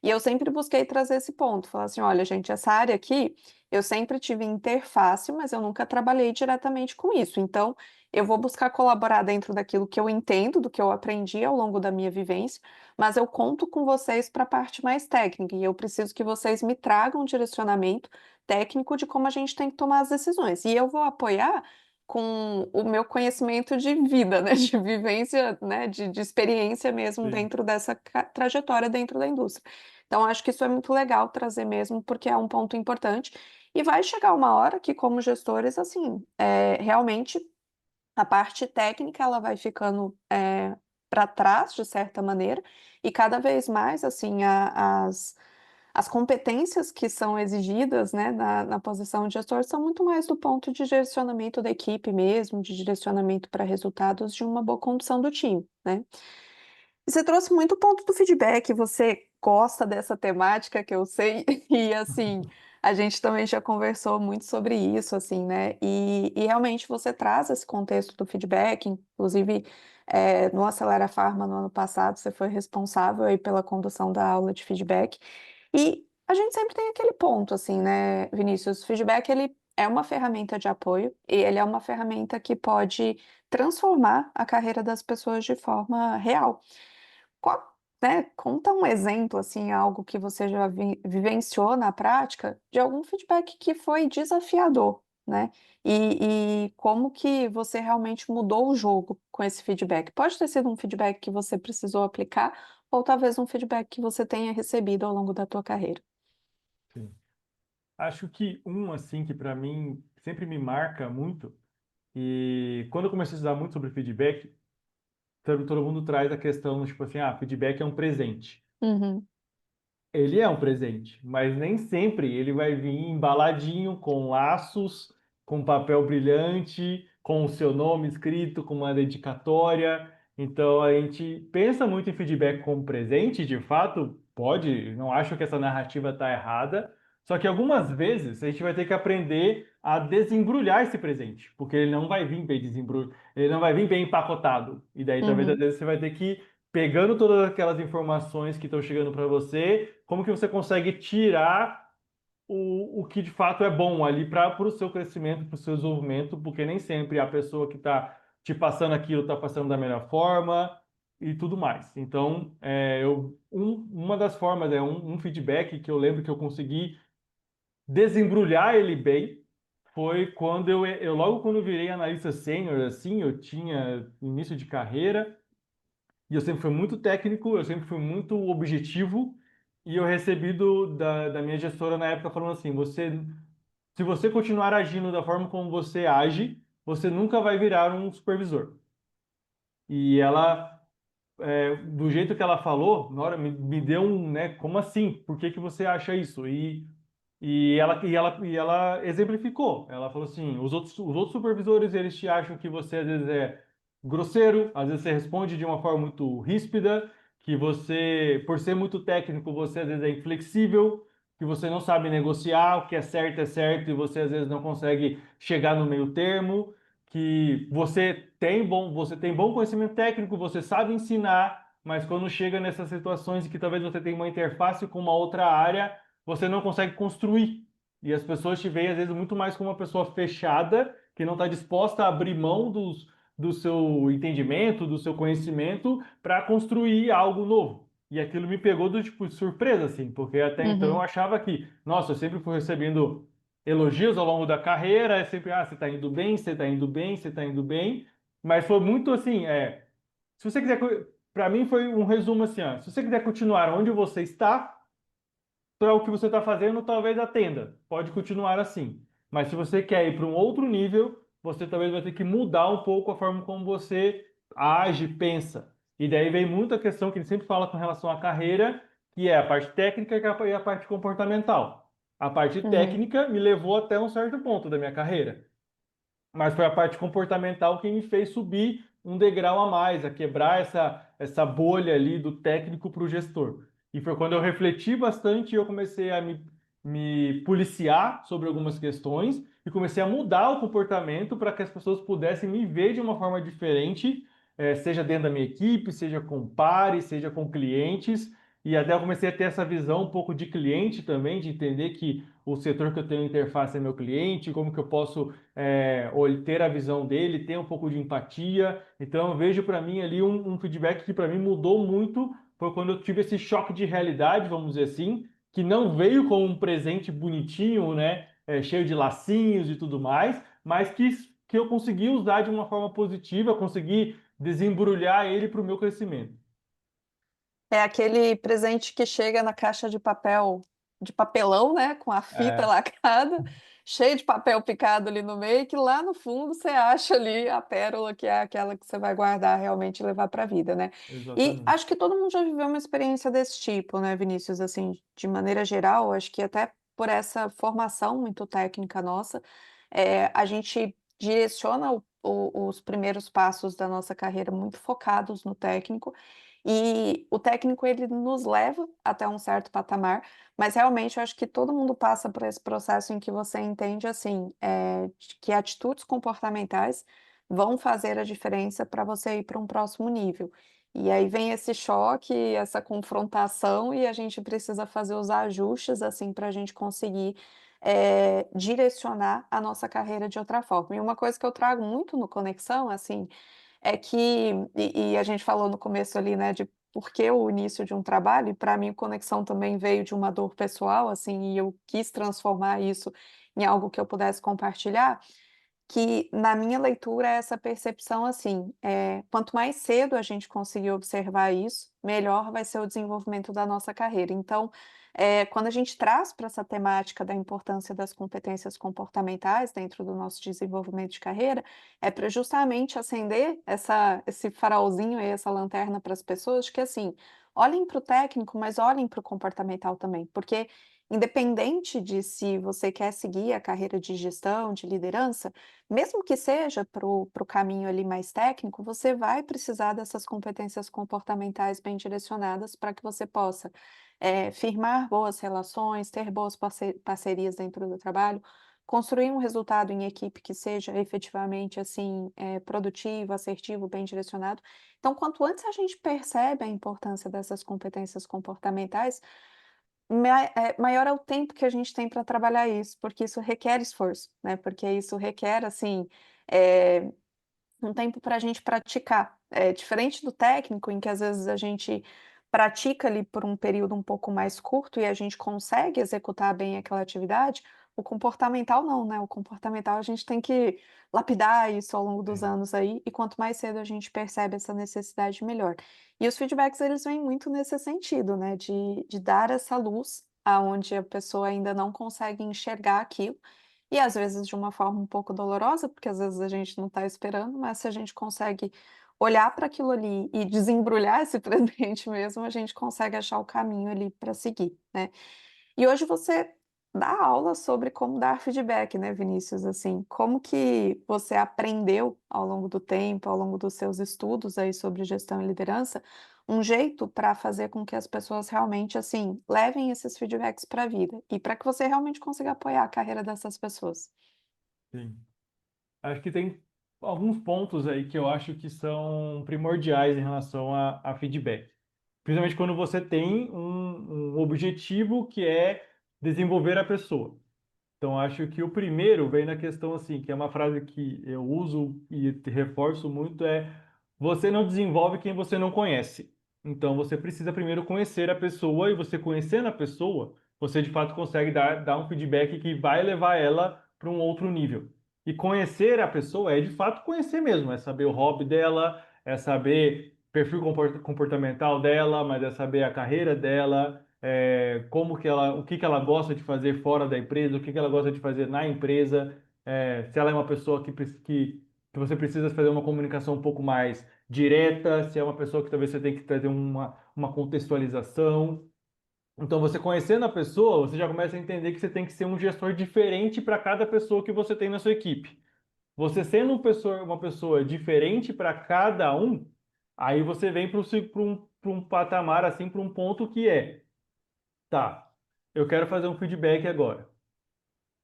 E eu sempre busquei trazer esse ponto, falar assim, olha, gente, essa área aqui, eu sempre tive interface, mas eu nunca trabalhei diretamente com isso. Então, eu vou buscar colaborar dentro daquilo que eu entendo, do que eu aprendi ao longo da minha vivência, mas eu conto com vocês para a parte mais técnica, e eu preciso que vocês me tragam um direcionamento técnico de como a gente tem que tomar as decisões. E eu vou apoiar com o meu conhecimento de vida, né, de vivência, né, de experiência mesmo Sim. dentro dessa trajetória dentro da indústria. Então, acho que isso é muito legal trazer mesmo, porque é um ponto importante. E vai chegar uma hora que, como gestores, assim, realmente a parte técnica ela vai ficando para trás, de certa maneira, e cada vez mais, assim, as competências que são exigidas, né, na posição de gestor são muito mais do ponto de direcionamento da equipe mesmo, de direcionamento para resultados de uma boa condução do time, né? Você trouxe muito o ponto do feedback, você gosta dessa temática que eu sei, e assim, a gente também já conversou muito sobre isso, assim, né? E realmente você traz esse contexto do feedback, inclusive no Acelera Pharma no ano passado, você foi responsável aí pela condução da aula de feedback, e a gente sempre tem aquele ponto, assim, né, Vinícius? O feedback, ele é uma ferramenta de apoio, e ele é uma ferramenta que pode transformar a carreira das pessoas de forma real. Né, conta um exemplo, assim, algo que você já vivenciou na prática, de algum feedback que foi desafiador, né? E como que você realmente mudou o jogo com esse feedback. Pode ter sido um feedback que você precisou aplicar, ou talvez um feedback que você tenha recebido ao longo da tua carreira. Sim. Acho que assim, que para mim sempre me marca muito, e quando eu comecei a estudar muito sobre feedback, todo mundo traz a questão, tipo assim, feedback é um presente. Uhum, Ele é um presente, mas nem sempre ele vai vir embaladinho com laços, com papel brilhante, com o seu nome escrito, com uma dedicatória. Então a gente pensa muito em feedback como presente, de fato, pode, não acho que essa narrativa está errada, só que algumas vezes a gente vai ter que aprender a desembrulhar esse presente, porque ele não vai vir bem ele não vai vir bem empacotado. E daí talvez às uhum, vezes você vai ter que pegando todas aquelas informações que estão chegando para você, como que você consegue tirar o que de fato é bom ali para o seu crescimento, para o seu desenvolvimento, porque nem sempre a pessoa que está te passando aquilo está passando da melhor forma e tudo mais. Então, uma das formas, um feedback que eu lembro que eu consegui desembrulhar ele bem, foi quando logo quando eu virei analista sênior, assim, eu tinha início de carreira, e eu sempre fui muito técnico, eu sempre fui muito objetivo, E eu recebi da minha gestora na época falando assim, se você continuar agindo da forma como você age, você nunca vai virar um supervisor. E ela, do jeito que ela falou, na hora me deu um, né, como assim? Por que que você acha isso? E ela exemplificou. Ela falou assim: os outros supervisores, eles te acham que você às vezes é grosseiro, às vezes você responde de uma forma muito ríspida, que você, por ser muito técnico, você às vezes é inflexível, que você não sabe negociar, o que é certo e você às vezes não consegue chegar no meio termo, que você tem bom conhecimento técnico, você sabe ensinar, mas quando chega nessas situações em que talvez você tenha uma interface com uma outra área, você não consegue construir. E as pessoas te veem, às vezes, muito mais como uma pessoa fechada, que não está disposta a abrir mão do seu entendimento, do seu conhecimento, para construir algo novo. E aquilo me pegou do tipo de surpresa, assim, porque até então eu Uhum, achava que, nossa, eu sempre fui recebendo elogios ao longo da carreira, é sempre, você está indo bem, você está indo bem, você está indo bem. Mas foi muito assim, se você quiser, para mim foi um resumo assim, ó, se você quiser continuar onde você está, para o que você está fazendo, talvez atenda. Pode continuar assim. Mas se você quer ir para um outro nível, você talvez vai ter que mudar um pouco a forma como você age, pensa. E daí vem muita questão que ele sempre fala com relação à carreira, que é a parte técnica e a parte comportamental. A parte uhum. técnica me levou até um certo ponto da minha carreira, mas foi a parte comportamental que me fez subir um degrau a mais, a quebrar essa bolha ali do técnico para o gestor. E foi quando eu refleti bastante e eu comecei a me policiar sobre algumas questões e comecei a mudar o comportamento para que as pessoas pudessem me ver de uma forma diferente, seja dentro da minha equipe, seja com pares, seja com clientes. E até eu comecei a ter essa visão um pouco de cliente também, de entender que o setor que eu tenho interface é meu cliente, como que eu posso ou ter a visão dele, ter um pouco de empatia. Então, eu vejo para mim ali um feedback que para mim mudou muito. Foi quando eu tive esse choque de realidade, vamos dizer assim, que não veio como um presente bonitinho, né? Cheio de lacinhos e tudo mais, mas que eu consegui usar de uma forma positiva, consegui desembrulhar ele para o meu crescimento. É aquele presente que chega na caixa de papelão, né, com a fita É, lacrada, cheio de papel picado ali no meio, que lá no fundo você acha ali a pérola que é aquela que você vai guardar realmente e levar para a vida, né. E exatamente. acho que todo mundo já viveu uma experiência desse tipo, né, Vinícius, assim, de maneira geral, acho que até por essa formação muito técnica nossa, a gente direciona os primeiros passos da nossa carreira muito focados no técnico, e o técnico ele nos leva até um certo patamar, mas realmente eu acho que todo mundo passa por esse processo em que você entende, assim, de que atitudes comportamentais vão fazer a diferença para você ir para um próximo nível. E aí vem esse choque, essa confrontação e a gente precisa fazer os ajustes, assim, para a gente conseguir, direcionar a nossa carreira de outra forma. E uma coisa que eu trago muito no Conexão, assim, é que e a gente falou no começo ali, né, de por que o início de um trabalho, e para mim o Conexão também veio de uma dor pessoal, assim, e eu quis transformar isso em algo que eu pudesse compartilhar, que na minha leitura é essa percepção assim, quanto mais cedo a gente conseguir observar isso, melhor vai ser o desenvolvimento da nossa carreira. Então, quando a gente traz para essa temática da importância das competências comportamentais dentro do nosso desenvolvimento de carreira, é para justamente acender esse farolzinho aí, essa lanterna para as pessoas de que assim, olhem para o técnico, mas olhem para o comportamental também, porque independente de se você quer seguir a carreira de gestão, de liderança, mesmo que seja para o caminho ali mais técnico, você vai precisar dessas competências comportamentais bem direcionadas para que você possa, firmar boas relações, ter boas parcerias dentro do trabalho, construir um resultado em equipe que seja efetivamente, assim, produtivo, assertivo, bem direcionado. Então, quanto antes a gente percebe a importância dessas competências comportamentais, maior é o tempo que a gente tem para trabalhar isso, porque isso requer esforço, né, porque isso requer, assim, eh, um tempo para a gente praticar. É diferente do técnico, em que às vezes a gente pratica ali por um período um pouco mais curto e a gente consegue executar bem aquela atividade, O comportamental não, né, o comportamental a gente tem que lapidar isso ao longo dos É, anos aí, e quanto mais cedo a gente percebe essa necessidade, melhor. E os feedbacks eles vêm muito nesse sentido, né, de dar essa luz aonde a pessoa ainda não consegue enxergar aquilo, e às vezes de uma forma um pouco dolorosa, porque às vezes a gente não está esperando, mas se a gente consegue olhar para aquilo ali e desembrulhar esse presente mesmo, a gente consegue achar o caminho ali para seguir, né. E hoje você dá aula sobre como dar feedback, né, Vinícius, assim, como que você aprendeu ao longo do tempo, ao longo dos seus estudos aí sobre gestão e liderança, um jeito para fazer com que as pessoas realmente, assim, levem esses feedbacks para a vida e para que você realmente consiga apoiar a carreira dessas pessoas? sim. Acho que tem alguns pontos aí que eu acho que são primordiais em relação a feedback. Principalmente quando você tem um objetivo que é desenvolver a pessoa. Então, acho que o primeiro vem na questão assim, que é uma frase que eu uso e reforço muito, é você não desenvolve quem você não conhece. Então, você precisa primeiro conhecer a pessoa e você conhecendo a pessoa, você de fato consegue dar um feedback que vai levar ela para um outro nível. E conhecer a pessoa é de fato conhecer mesmo, é saber o hobby dela, é saber perfil comportamental dela, mas é saber a carreira dela, como que ela, o que que ela gosta de fazer fora da empresa, o que que ela gosta de fazer na empresa, se ela é uma pessoa que você precisa fazer uma comunicação um pouco mais direta, se é uma pessoa que talvez você tenha que trazer uma contextualização. Então, você conhecendo a pessoa, você já começa a entender que você tem que ser um gestor diferente para cada pessoa que você tem na sua equipe. Você sendo uma pessoa diferente para cada um, aí você vem para um patamar, assim, para um ponto que é, tá, eu quero fazer um feedback agora.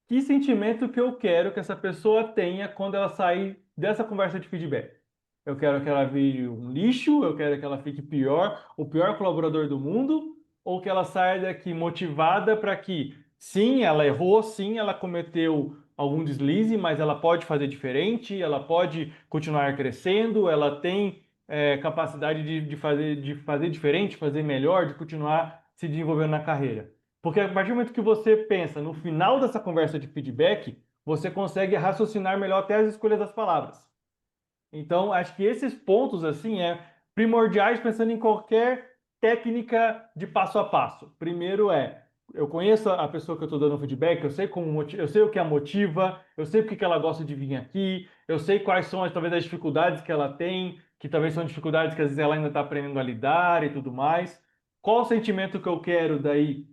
Que sentimento que eu quero que essa pessoa tenha quando ela sair dessa conversa de feedback? Eu quero que ela vire um lixo, eu quero que ela fique pior, o pior colaborador do mundo, ou que ela saia daqui motivada para que, sim, ela errou, sim, ela cometeu algum deslize, mas ela pode fazer diferente, ela pode continuar crescendo, ela tem capacidade de fazer diferente, fazer melhor, de continuar se desenvolvendo na carreira. Porque a partir do momento que você pensa no final dessa conversa de feedback, você consegue raciocinar melhor até as escolhas das palavras. Então, acho que esses pontos, assim, primordiais pensando em qualquer técnica de passo a passo. Primeiro eu conheço a pessoa que eu estou dando feedback, eu sei eu sei o que a motiva, eu sei porque que ela gosta de vir aqui, eu sei quais são talvez as dificuldades que ela tem, que talvez são dificuldades que às vezes ela ainda está aprendendo a lidar e tudo mais. Qual o sentimento que eu quero daí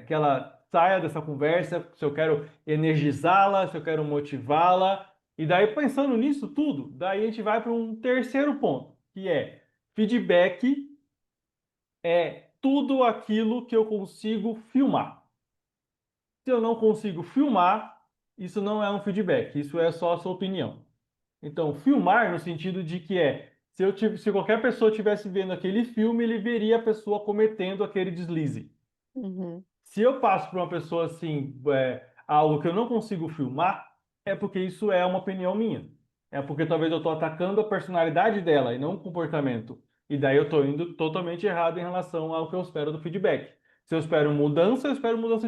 que ela saia dessa conversa, se eu quero energizá-la, se eu quero motivá-la. E daí, pensando nisso tudo, daí a gente vai para um terceiro ponto, que é feedback é tudo aquilo que eu consigo filmar. Se eu não consigo filmar, isso não é um feedback, isso é só a sua opinião. Então, filmar no sentido de que se qualquer pessoa estivesse vendo aquele filme, ele veria a pessoa cometendo aquele deslize. Uhum. Se eu passo para uma pessoa assim, algo que eu não consigo filmar, é porque isso é uma opinião minha. É porque talvez eu estou atacando a personalidade dela e não o comportamento. E daí eu estou indo totalmente errado em relação ao que eu espero do feedback. Se eu espero mudança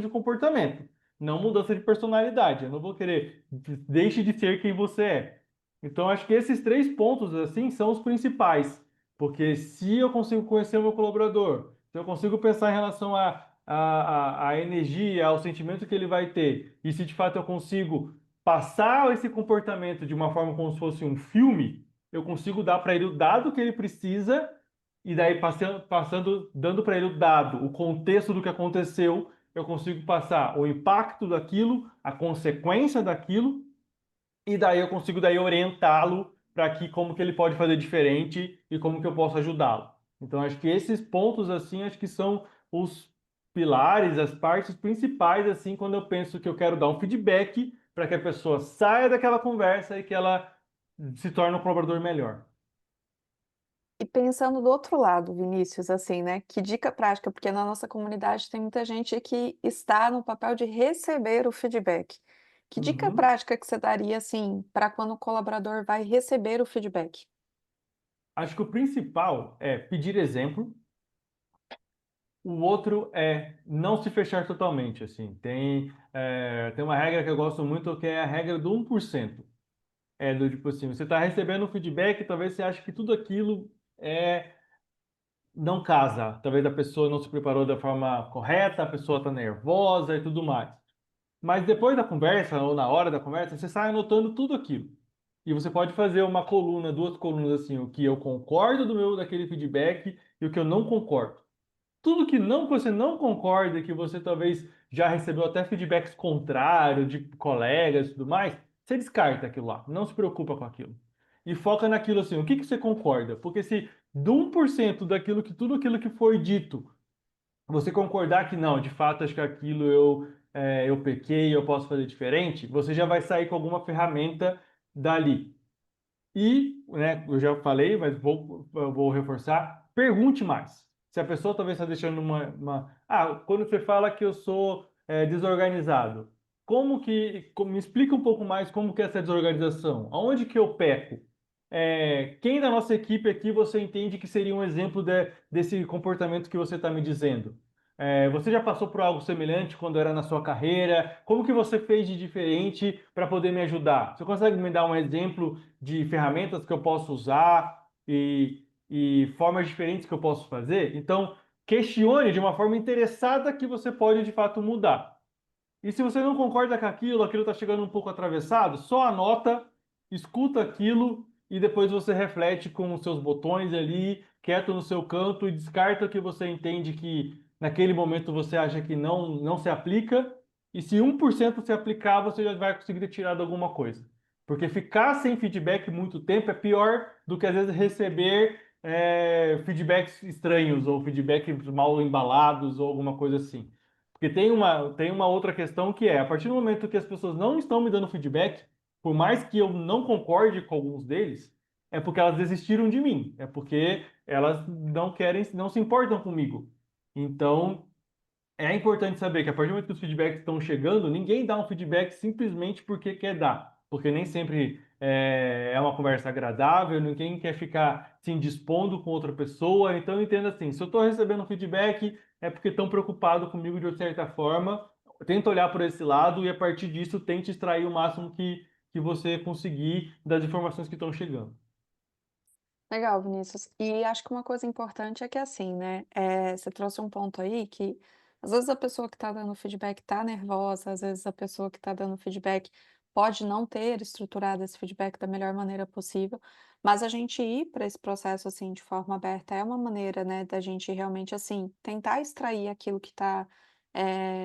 de comportamento, não mudança de personalidade. Eu não vou querer, deixe de ser quem você é. Então, acho que esses três pontos, assim, são os principais. Porque se eu consigo conhecer o meu colaborador, se eu consigo pensar em relação a energia, ao sentimento que ele vai ter, e se de fato eu consigo passar esse comportamento de uma forma como se fosse um filme, eu consigo dar para ele o dado que ele precisa, e daí dando para ele o dado, o contexto do que aconteceu, eu consigo passar o impacto daquilo, a consequência daquilo, e daí eu consigo daí orientá-lo para que como que ele pode fazer diferente e como que eu posso ajudá-lo. Então acho que esses pontos assim, acho que são os pilares, as partes principais assim quando eu penso que eu quero dar um feedback para que a pessoa saia daquela conversa e que ela se torne um colaborador melhor. E pensando do outro lado, Vinícius, assim, né, que dica prática, porque na nossa comunidade tem muita gente que está no papel de receber o feedback. Que dica Uhum. prática que você daria, assim, para quando o colaborador vai receber o feedback? Acho que o principal é pedir exemplo. O outro é não se fechar totalmente, assim. Tem uma regra que eu gosto muito, que é a regra do 1%. É do tipo assim, você está recebendo um feedback, talvez você ache que tudo aquilo é não casa. Talvez a pessoa não se preparou da forma correta, a pessoa está nervosa e tudo mais. Mas depois da conversa, ou na hora da conversa, você sai anotando tudo aquilo. E você pode fazer uma coluna, duas colunas assim, o que eu concordo do meu daquele feedback e o que eu não concordo. Tudo que não que você não concorda, que você talvez já recebeu até feedbacks contrários de colegas e tudo mais, você descarta aquilo lá, não se preocupa com aquilo. E foca naquilo assim, o que que você concorda? Porque se de 1% daquilo que tudo aquilo que foi dito, você concordar que não, de fato acho que aquilo eu pequei, eu posso fazer diferente, você já vai sair com alguma ferramenta dali. E, né, eu já falei, mas eu vou reforçar, pergunte mais. Se a pessoa talvez está deixando quando você fala que eu sou desorganizado, me explica um pouco mais como que é essa desorganização? Aonde que eu peco? Quem da nossa equipe aqui você entende que seria um exemplo desse comportamento que você está me dizendo? Você já passou por algo semelhante quando era na sua carreira? Como que você fez de diferente para poder me ajudar? Você consegue me dar um exemplo de ferramentas que eu posso usar e formas diferentes que eu posso fazer? Então, questione de uma forma interessada que você pode de fato mudar. E se você não concorda com aquilo, aquilo está chegando um pouco atravessado, só anota, escuta aquilo e depois você reflete com os seus botões ali, quieto no seu canto e descarta o que você entende que naquele momento você acha que não se aplica. E se 1% se aplicar, você já vai conseguir ter tirado alguma coisa. Porque ficar sem feedback muito tempo é pior do que às vezes receber feedbacks estranhos ou feedbacks mal embalados ou alguma coisa assim. Porque tem uma outra questão que é, a partir do momento que as pessoas não estão me dando feedback, por mais que eu não concorde com alguns deles, é porque elas desistiram de mim, é porque elas não querem, não se importam comigo. Então, é importante saber que a partir do momento que os feedbacks estão chegando, ninguém dá um feedback simplesmente porque quer dar, porque nem sempre é uma conversa agradável, ninguém quer ficar se indispondo com outra pessoa. Então, entenda assim: se eu estou recebendo um feedback, é porque estão preocupados comigo de certa forma. Tenta olhar por esse lado e, a partir disso, tente extrair o máximo que você conseguir das informações que estão chegando. Legal, Vinícius. E acho que uma coisa importante é que assim, né, você trouxe um ponto aí que, às vezes, a pessoa que está dando feedback está nervosa, às vezes a pessoa que está dando feedback pode não ter estruturado esse feedback da melhor maneira possível, mas a gente ir para esse processo, assim, de forma aberta é uma maneira, né, da gente realmente, assim, tentar extrair aquilo que está,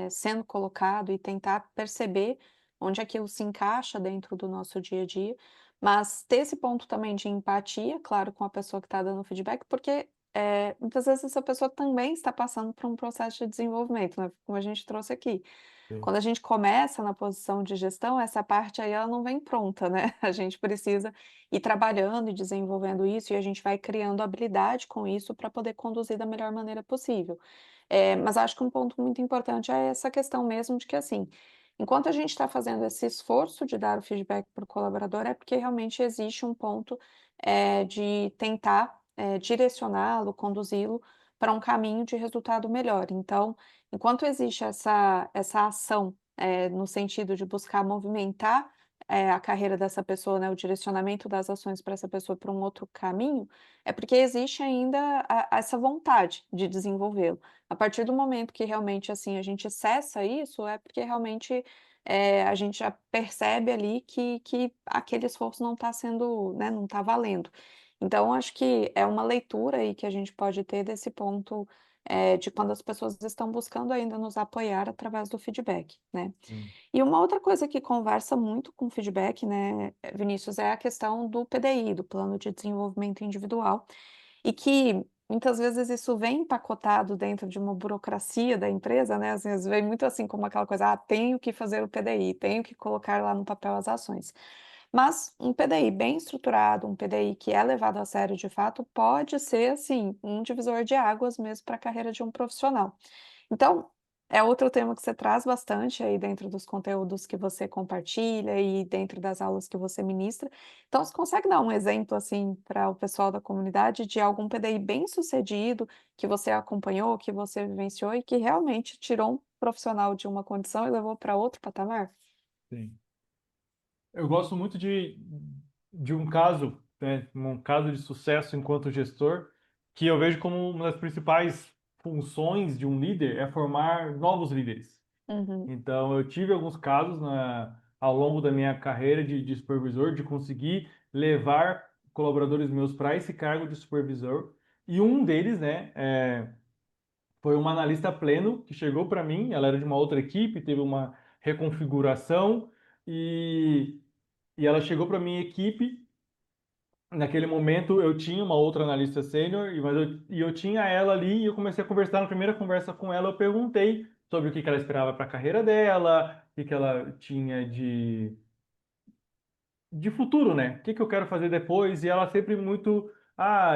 sendo colocado e tentar perceber onde aquilo se encaixa dentro do nosso dia a dia. Mas ter esse ponto também de empatia, claro, com a pessoa que está dando feedback, porque, muitas vezes essa pessoa também está passando por um processo de desenvolvimento, né, como a gente trouxe aqui. Sim, Quando a gente começa na posição de gestão, essa parte aí ela não vem pronta, né, a gente precisa ir trabalhando e desenvolvendo isso, e a gente vai criando habilidade com isso para poder conduzir da melhor maneira possível. Mas acho que um ponto muito importante é essa questão mesmo de que, assim, enquanto a gente está fazendo esse esforço de dar o feedback para o colaborador, é porque realmente existe um ponto, de tentar, direcioná-lo, conduzi-lo para um caminho de resultado melhor. Então, enquanto existe essa ação, no sentido de buscar movimentar, a carreira dessa pessoa, né, o direcionamento das ações para essa pessoa para um outro caminho, é porque existe ainda essa vontade de desenvolvê-lo. A partir do momento que realmente, assim, a gente cessa isso, é porque realmente, a gente já percebe ali que aquele esforço não está sendo, né, não está valendo. Então acho que é uma leitura aí que a gente pode ter desse ponto, de quando as pessoas estão buscando ainda nos apoiar através do feedback, né. sim, E uma outra coisa que conversa muito com feedback, né, Vinícius, é a questão do PDI, do Plano de Desenvolvimento Individual, e que muitas vezes isso vem empacotado dentro de uma burocracia da empresa, né, às vezes vem muito assim como aquela coisa: "Ah, tenho que fazer o PDI, tenho que colocar lá no papel as ações". Mas um PDI bem estruturado, um PDI que é levado a sério de fato, pode ser, assim, um divisor de águas mesmo para a carreira de um profissional. Então, É outro tema que você traz bastante aí dentro dos conteúdos que você compartilha e dentro das aulas que você ministra. Então, você consegue dar um exemplo, assim, para o pessoal da comunidade de algum PDI bem-sucedido que você acompanhou, que você vivenciou e que realmente tirou um profissional de uma condição e levou para outro patamar? Sim. Eu gosto muito de um caso, né, um caso de sucesso enquanto gestor, que eu vejo como uma das principais funções de um líder é formar novos líderes. Uhum, Então, eu tive alguns casos ao longo da minha carreira de supervisor, de conseguir levar colaboradores meus para esse cargo de supervisor. E um deles, né, foi uma analista pleno que chegou para mim. Ela era de uma outra equipe, teve uma reconfiguração e, e ela chegou para minha equipe. Naquele momento, eu tinha uma outra analista sênior, e eu tinha ela ali, e eu comecei a conversar. Na primeira conversa com ela, eu perguntei sobre o que que ela esperava para a carreira dela, o que que ela tinha de futuro, né? O que que eu quero fazer depois? E ela sempre muito,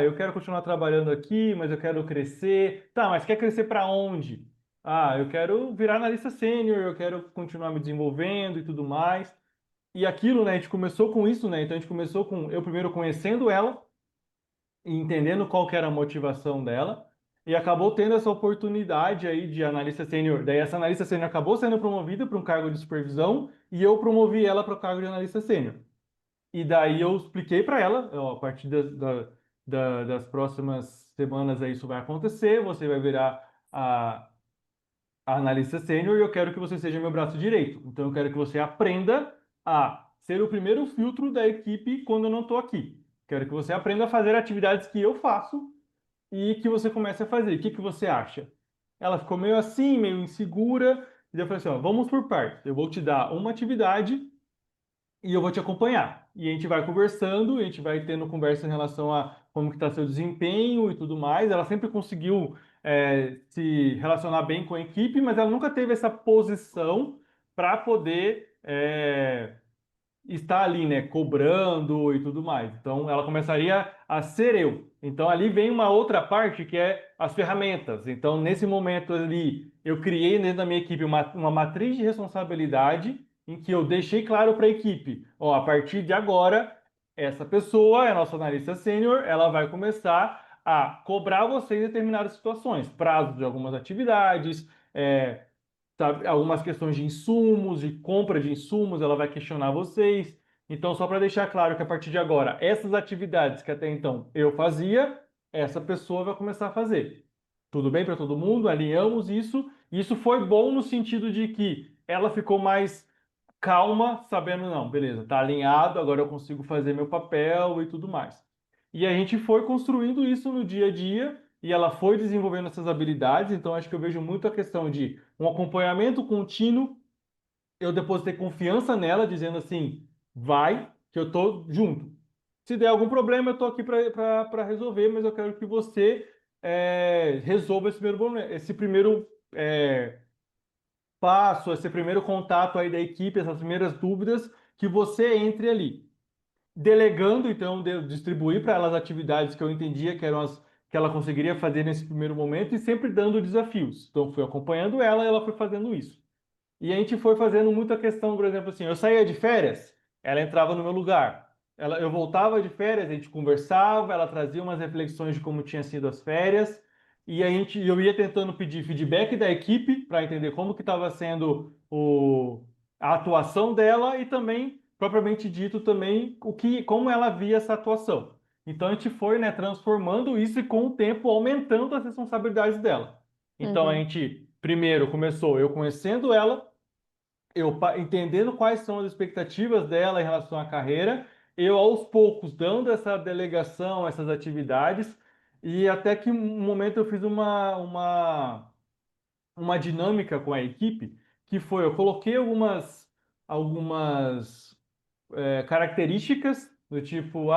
eu quero continuar trabalhando aqui, mas eu quero crescer. Tá, mas quer crescer para onde? Eu quero virar analista sênior, eu quero continuar me desenvolvendo e tudo mais. E aquilo, né, a gente começou com isso, né? Então a gente começou com eu primeiro conhecendo ela e entendendo qual que era a motivação dela, e acabou tendo essa oportunidade aí de analista sênior. Daí essa analista sênior acabou sendo promovida para um cargo de supervisão e eu promovi ela para o cargo de analista sênior. E daí eu expliquei para ela, ó, a partir das próximas semanas aí isso vai acontecer, você vai virar a analista sênior e eu quero que você seja meu braço direito. Então eu quero que você aprenda a ser o primeiro filtro da equipe quando eu não estou aqui. Quero que você aprenda a fazer atividades que eu faço e que você comece a fazer. O que que você acha? Ela ficou meio assim, meio insegura, e eu falei assim, ó, vamos por partes. Eu vou te dar uma atividade e eu vou te acompanhar. E a gente vai conversando, a gente vai tendo conversa em relação a como que está seu desempenho e tudo mais. Ela sempre conseguiu se relacionar bem com a equipe, mas ela nunca teve essa posição para poder está ali, né, cobrando e tudo mais. Então, ela começaria a ser eu. Então, ali vem uma outra parte que é as ferramentas. Então, nesse momento ali, eu criei dentro da minha equipe uma matriz de responsabilidade em que eu deixei claro para a equipe, ó, a partir de agora, essa pessoa é a nossa analista sênior, ela vai começar a cobrar você em determinadas situações, prazos de algumas atividades, sabe, algumas questões de insumos, de compra de insumos, ela vai questionar vocês. Então, só para deixar claro que a partir de agora, essas atividades que até então eu fazia, essa pessoa vai começar a fazer. Tudo bem para todo mundo? Alinhamos isso. Isso foi bom no sentido de que ela ficou mais calma, sabendo, não, beleza, tá alinhado, agora eu consigo fazer meu papel e tudo mais. E a gente foi construindo isso no dia a dia e ela foi desenvolvendo essas habilidades, então acho que eu vejo muito a questão de um acompanhamento contínuo, eu depositei confiança nela, dizendo assim, vai, que eu tô junto. Se der algum problema, eu tô aqui para resolver, mas eu quero que você resolva esse primeiro problema, esse primeiro passo, esse primeiro contato aí da equipe, essas primeiras dúvidas, que você entre ali. Delegando, então, distribuir para ela as atividades que eu entendia que eram as que ela conseguiria fazer nesse primeiro momento e sempre dando desafios. Então, fui acompanhando ela e ela foi fazendo isso. E a gente foi fazendo muita questão, por exemplo, assim, eu saía de férias, ela entrava no meu lugar. Eu voltava de férias, a gente conversava, ela trazia umas reflexões de como tinha sido as férias, e eu ia tentando pedir feedback da equipe para entender como que estava sendo a atuação dela e também, propriamente dito, também como ela via essa atuação. Então a gente foi, né, transformando isso e com o tempo aumentando as responsabilidades dela. Então a uhum. gente primeiro começou eu conhecendo ela, entendendo quais são as expectativas dela em relação à carreira, eu aos poucos dando essa delegação, essas atividades, e até que um momento eu fiz uma dinâmica com a equipe, que foi, eu coloquei algumas características do tipo,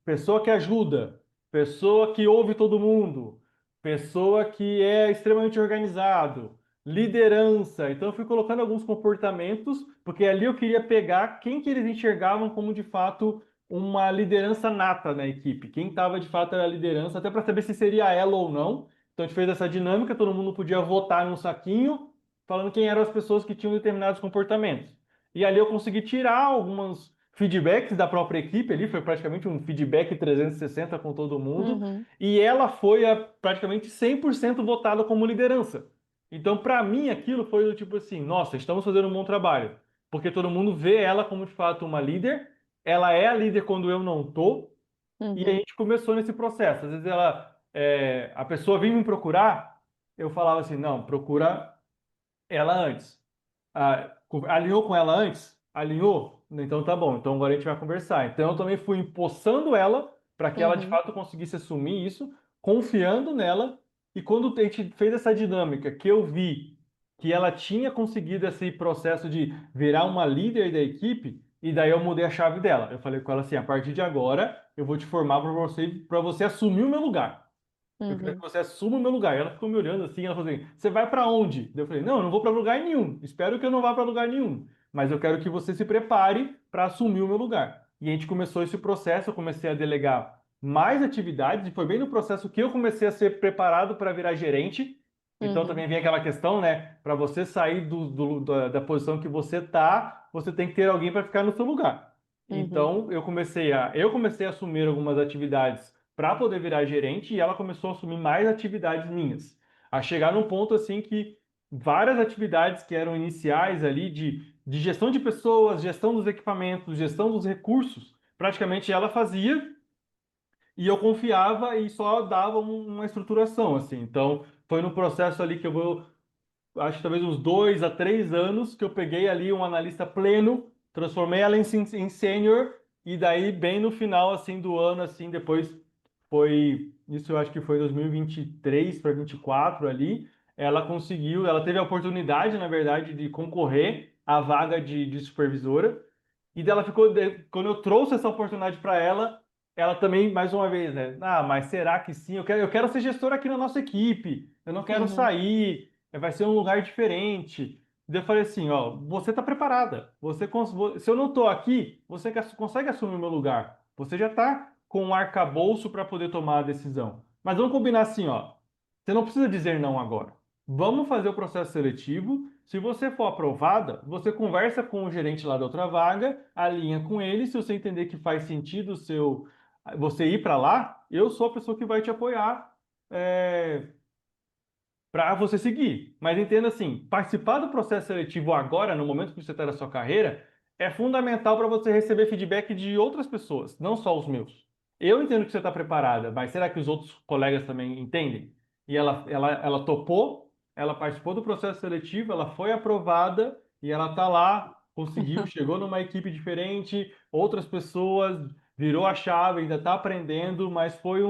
pessoa que ajuda, pessoa que ouve todo mundo, pessoa que é extremamente organizado, liderança. Então eu fui colocando alguns comportamentos, porque ali eu queria pegar quem que eles enxergavam como de fato uma liderança nata na equipe, quem estava de fato era a liderança, até para saber se seria ela ou não. Então a gente fez essa dinâmica, todo mundo podia votar num saquinho, falando quem eram as pessoas que tinham determinados comportamentos. E ali eu consegui tirar alguns feedbacks da própria equipe ali, foi praticamente um feedback 360 com todo mundo, Uhum. e ela foi praticamente 100% votada como liderança. Então, para mim, aquilo foi do tipo assim, nossa, estamos fazendo um bom trabalho, porque todo mundo vê ela como de fato uma líder, ela é a líder quando eu não tô, e a Uhum. gente começou nesse processo. Às vezes a pessoa vinha me procurar, eu falava assim, não, procura ela antes. Alinhou com ela antes? Alinhou? Então tá bom, então agora a gente vai conversar. Então eu também fui empossando ela para que ela de Uhum. fato conseguisse assumir isso, confiando nela. E quando a gente fez essa dinâmica, que eu vi que ela tinha conseguido esse processo de virar uma líder da equipe, e daí eu mudei a chave dela. Eu falei com ela assim: a partir de agora eu vou te formar para você assumir o meu lugar. Eu quero que Uhum. você assuma o meu lugar. E ela ficou me olhando assim, ela falou assim: você vai para onde? Daí eu falei: não, eu não vou para lugar nenhum. Espero que eu não vá para lugar nenhum. Mas eu quero que você se prepare para assumir o meu lugar. E a gente começou esse processo, eu comecei a delegar mais atividades, e foi bem no processo que eu comecei a ser preparado para virar gerente. Então Uhum. também vem aquela questão, né? Para você sair da posição que você tá, você tem que ter alguém para ficar no seu lugar. Uhum. Então eu comecei a assumir algumas atividades para poder virar gerente e ela começou a assumir mais atividades minhas. A chegar num ponto assim que várias atividades que eram iniciais ali de gestão de pessoas, gestão dos equipamentos, gestão dos recursos, praticamente ela fazia e eu confiava e só dava uma estruturação assim. Então, foi no processo ali que eu vou acho que talvez uns 2 a 3 anos que eu peguei ali um analista pleno, transformei ela em sênior e daí bem no final assim do ano assim depois foi isso eu acho que foi 2023 para 24 ali ela teve a oportunidade na verdade de concorrer à vaga de supervisora e dela ficou, quando eu trouxe essa oportunidade para ela, ela também, mais uma vez, né? Ah, mas será que sim? Eu quero ser gestora aqui na nossa equipe. Eu não quero Uhum. sair. Vai ser um lugar diferente. Daí eu falei assim, ó, você está preparada. Se eu não estou aqui, você consegue assumir o meu lugar. Você já está com um arcabouço para poder tomar a decisão. Mas vamos combinar assim, ó. Você não precisa dizer não agora. Vamos fazer o processo seletivo. Se você for aprovada, você conversa com o gerente lá da outra vaga, alinha com ele. Se você entender que faz sentido você ir para lá, eu sou a pessoa que vai te apoiar para você seguir. Mas entenda assim, participar do processo seletivo agora, no momento que você está na sua carreira, é fundamental para você receber feedback de outras pessoas, não só os meus. Eu entendo que você está preparada, mas será que os outros colegas também entendem? E ela topou, ela participou do processo seletivo, ela foi aprovada e ela está lá, conseguiu, chegou numa equipe diferente, outras pessoas, virou a chave, ainda está aprendendo, mas foi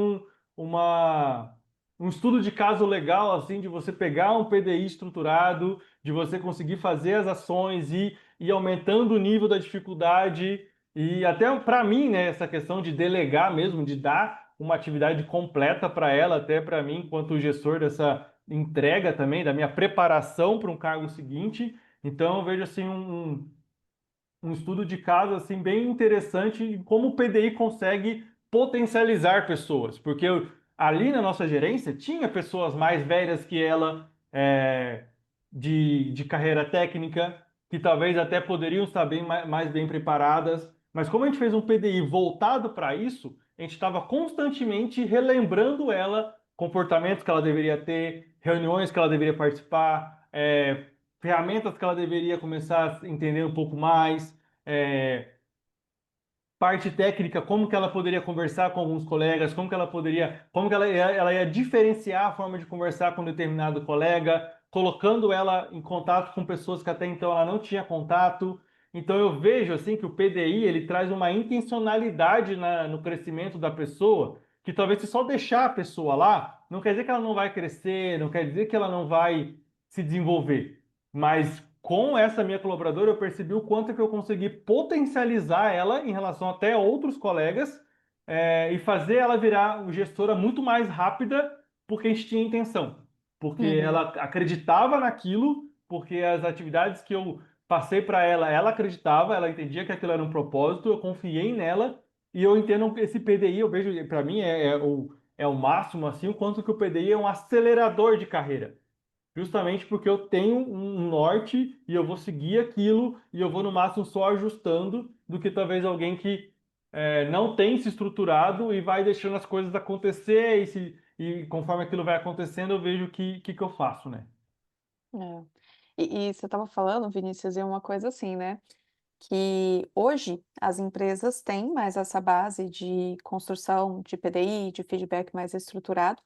uma um estudo de caso legal, assim, de você pegar um PDI estruturado, de você conseguir fazer as ações e aumentando o nível da dificuldade. E até para mim, né, essa questão de delegar mesmo, de dar uma atividade completa para ela, até para mim, enquanto gestor dessa entrega também, da minha preparação para um cargo seguinte. Então, eu vejo assim um estudo de caso assim bem interessante de como o PDI consegue potencializar pessoas, porque ali na nossa gerência tinha pessoas mais velhas que ela, de carreira técnica, que talvez até poderiam estar mais bem preparadas, mas como a gente fez um PDI voltado para isso, a gente estava constantemente relembrando ela, comportamentos que ela deveria ter, reuniões que ela deveria participar, ferramentas que ela deveria começar a entender um pouco mais, é, parte técnica, como que ela poderia conversar com alguns colegas, como que ela ia diferenciar a forma de conversar com um determinado colega, colocando ela em contato com pessoas que até então ela não tinha contato. Então eu vejo assim que o PDI ele traz uma intencionalidade no crescimento da pessoa, que talvez se só deixar a pessoa lá, não quer dizer que ela não vai crescer, não quer dizer que ela não vai se desenvolver. Mas com essa minha colaboradora, eu percebi o quanto que eu consegui potencializar ela em relação até a outros colegas, e fazer ela virar uma gestora muito mais rápida, porque a gente tinha intenção. Porque Uhum. ela acreditava naquilo, porque as atividades que eu passei para ela, ela acreditava, ela entendia que aquilo era um propósito, eu confiei nela, e eu entendo que esse PDI, eu vejo, para mim, é o máximo assim, o quanto que o PDI é um acelerador de carreira. Justamente porque eu tenho um norte e eu vou seguir aquilo e eu vou no máximo só ajustando do que talvez alguém que não tem se estruturado e vai deixando as coisas acontecer e conforme aquilo vai acontecendo eu vejo o que eu faço, né? É. E você estava falando, Vinícius, e uma coisa assim, né, que hoje as empresas têm mais essa base de construção de PDI, de feedback mais estruturado,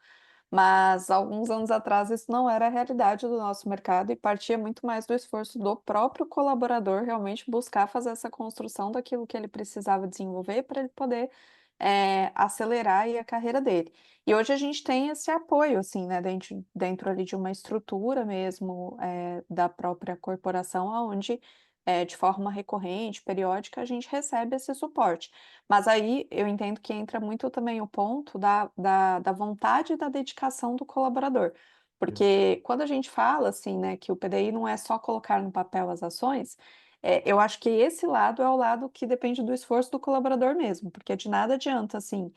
mas alguns anos atrás isso não era a realidade do nosso mercado e partia muito mais do esforço do próprio colaborador realmente buscar fazer essa construção daquilo que ele precisava desenvolver para ele poder, acelerar aí a carreira dele. E hoje a gente tem esse apoio, assim, né, dentro ali de uma estrutura mesmo, da própria corporação, aonde, de forma recorrente, periódica, a gente recebe esse suporte. Mas aí eu entendo que entra muito também o ponto da vontade e da dedicação do colaborador. Porque quando a gente fala, assim, né, que o PDI não é só colocar no papel as ações, eu acho que esse lado é o lado que depende do esforço do colaborador mesmo, porque de nada adianta, assim,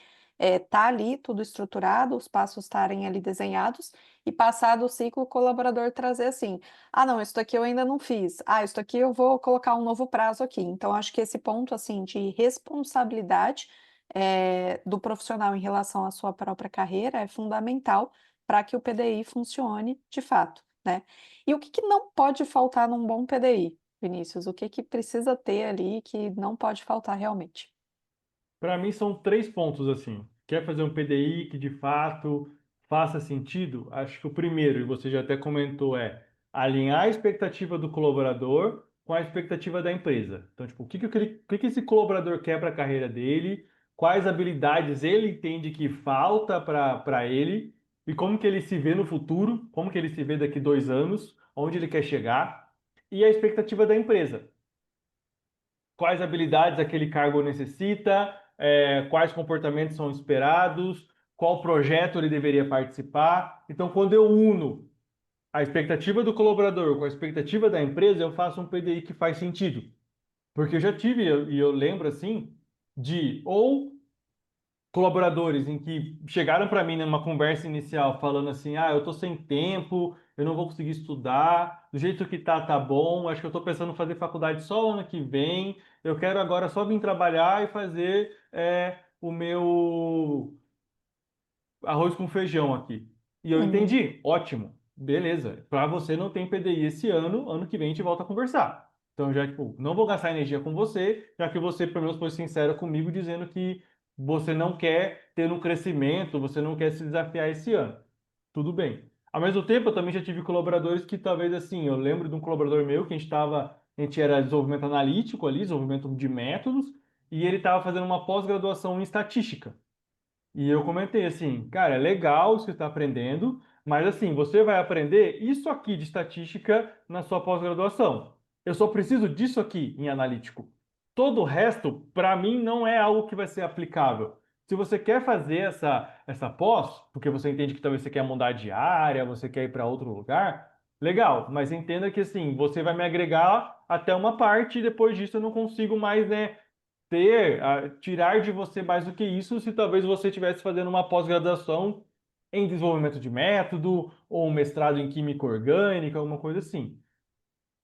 tá ali tudo estruturado, os passos estarem ali desenhados, e passado o ciclo, o colaborador trazer assim: "Ah não, isso daqui eu ainda não fiz. Ah, isso daqui eu vou colocar um novo prazo aqui". Então acho que esse ponto, assim, de responsabilidade, do profissional em relação à sua própria carreira é fundamental para que o PDI funcione de fato, né. E o que que não pode faltar num bom PDI, Vinícius? O que que precisa ter ali que não pode faltar realmente? Para mim são três pontos assim. Quer fazer um PDI que de fato faça sentido? Acho que o primeiro, e você já até comentou, é alinhar a expectativa do colaborador com a expectativa da empresa. Então, tipo, o que que esse colaborador quer para a carreira dele? Quais habilidades ele entende que falta para ele? E como que ele se vê no futuro? Como que ele se vê daqui 2 anos? Onde ele quer chegar? E a expectativa da empresa, quais habilidades aquele cargo necessita, quais comportamentos são esperados, qual projeto ele deveria participar. Então, quando eu uno a expectativa do colaborador com a expectativa da empresa, eu faço um PDI que faz sentido. Porque eu já tive, e eu lembro assim, de ou colaboradores em que chegaram para mim numa conversa inicial falando assim: ah, eu tô sem tempo, eu não vou conseguir estudar, do jeito que tá bom, acho que eu tô pensando em fazer faculdade só o ano que vem, eu quero agora só vir trabalhar e fazer o meu arroz com feijão aqui. E eu Uhum, entendi, ótimo, beleza. Para você não tem PDI esse ano, ano que vem a gente volta a conversar. Então já, tipo, não vou gastar energia com você, já que você, pelo menos, foi sincero comigo, dizendo que você não quer ter um crescimento, você não quer se desafiar esse ano. Tudo bem. Ao mesmo tempo, eu também já tive colaboradores que talvez assim, eu lembro de um colaborador meu que a gente era desenvolvimento analítico ali, desenvolvimento de métodos, e ele estava fazendo uma pós-graduação em estatística. E eu comentei assim, cara, é legal isso que você está aprendendo, mas assim, você vai aprender isso aqui de estatística na sua pós-graduação. Eu só preciso disso aqui em analítico. Todo o resto, para mim, não é algo que vai ser aplicável. Se você quer fazer essa pós, porque você entende que talvez você quer mudar de área, você quer ir para outro lugar, legal, mas entenda que assim, você vai me agregar até uma parte e depois disso eu não consigo mais, né, tirar de você mais do que isso se talvez você estivesse fazendo uma pós-graduação em desenvolvimento de método ou um mestrado em química orgânica, alguma coisa assim.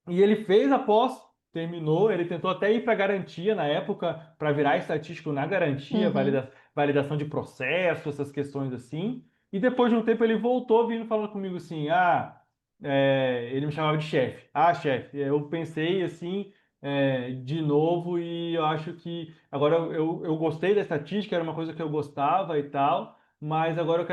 E ele fez a pós, terminou, ele tentou até ir para garantia na época, para virar estatístico na garantia, uhum. validação de processo, essas questões assim. E depois de um tempo ele voltou vindo falando comigo assim, ele me chamava de chefe. Ah, chefe, eu pensei assim, de novo e eu acho que agora eu gostei da estatística, era uma coisa que eu gostava e tal, mas agora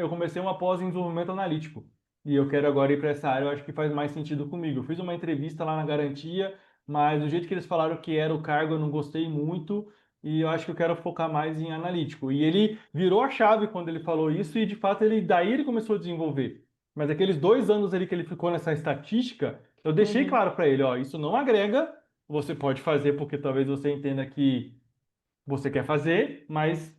eu comecei uma pós em desenvolvimento analítico. E eu quero agora ir para essa área, eu acho que faz mais sentido comigo. Eu fiz uma entrevista lá na Garantia, mas do jeito que eles falaram que era o cargo, eu não gostei muito, e eu acho que eu quero focar mais em analítico. E ele virou a chave quando ele falou isso, e de fato daí ele começou a desenvolver. Mas aqueles 2 anos ali que ele ficou nessa estatística, eu deixei Uhum, claro para ele, ó, isso não agrega, você pode fazer porque talvez você entenda que você quer fazer, mas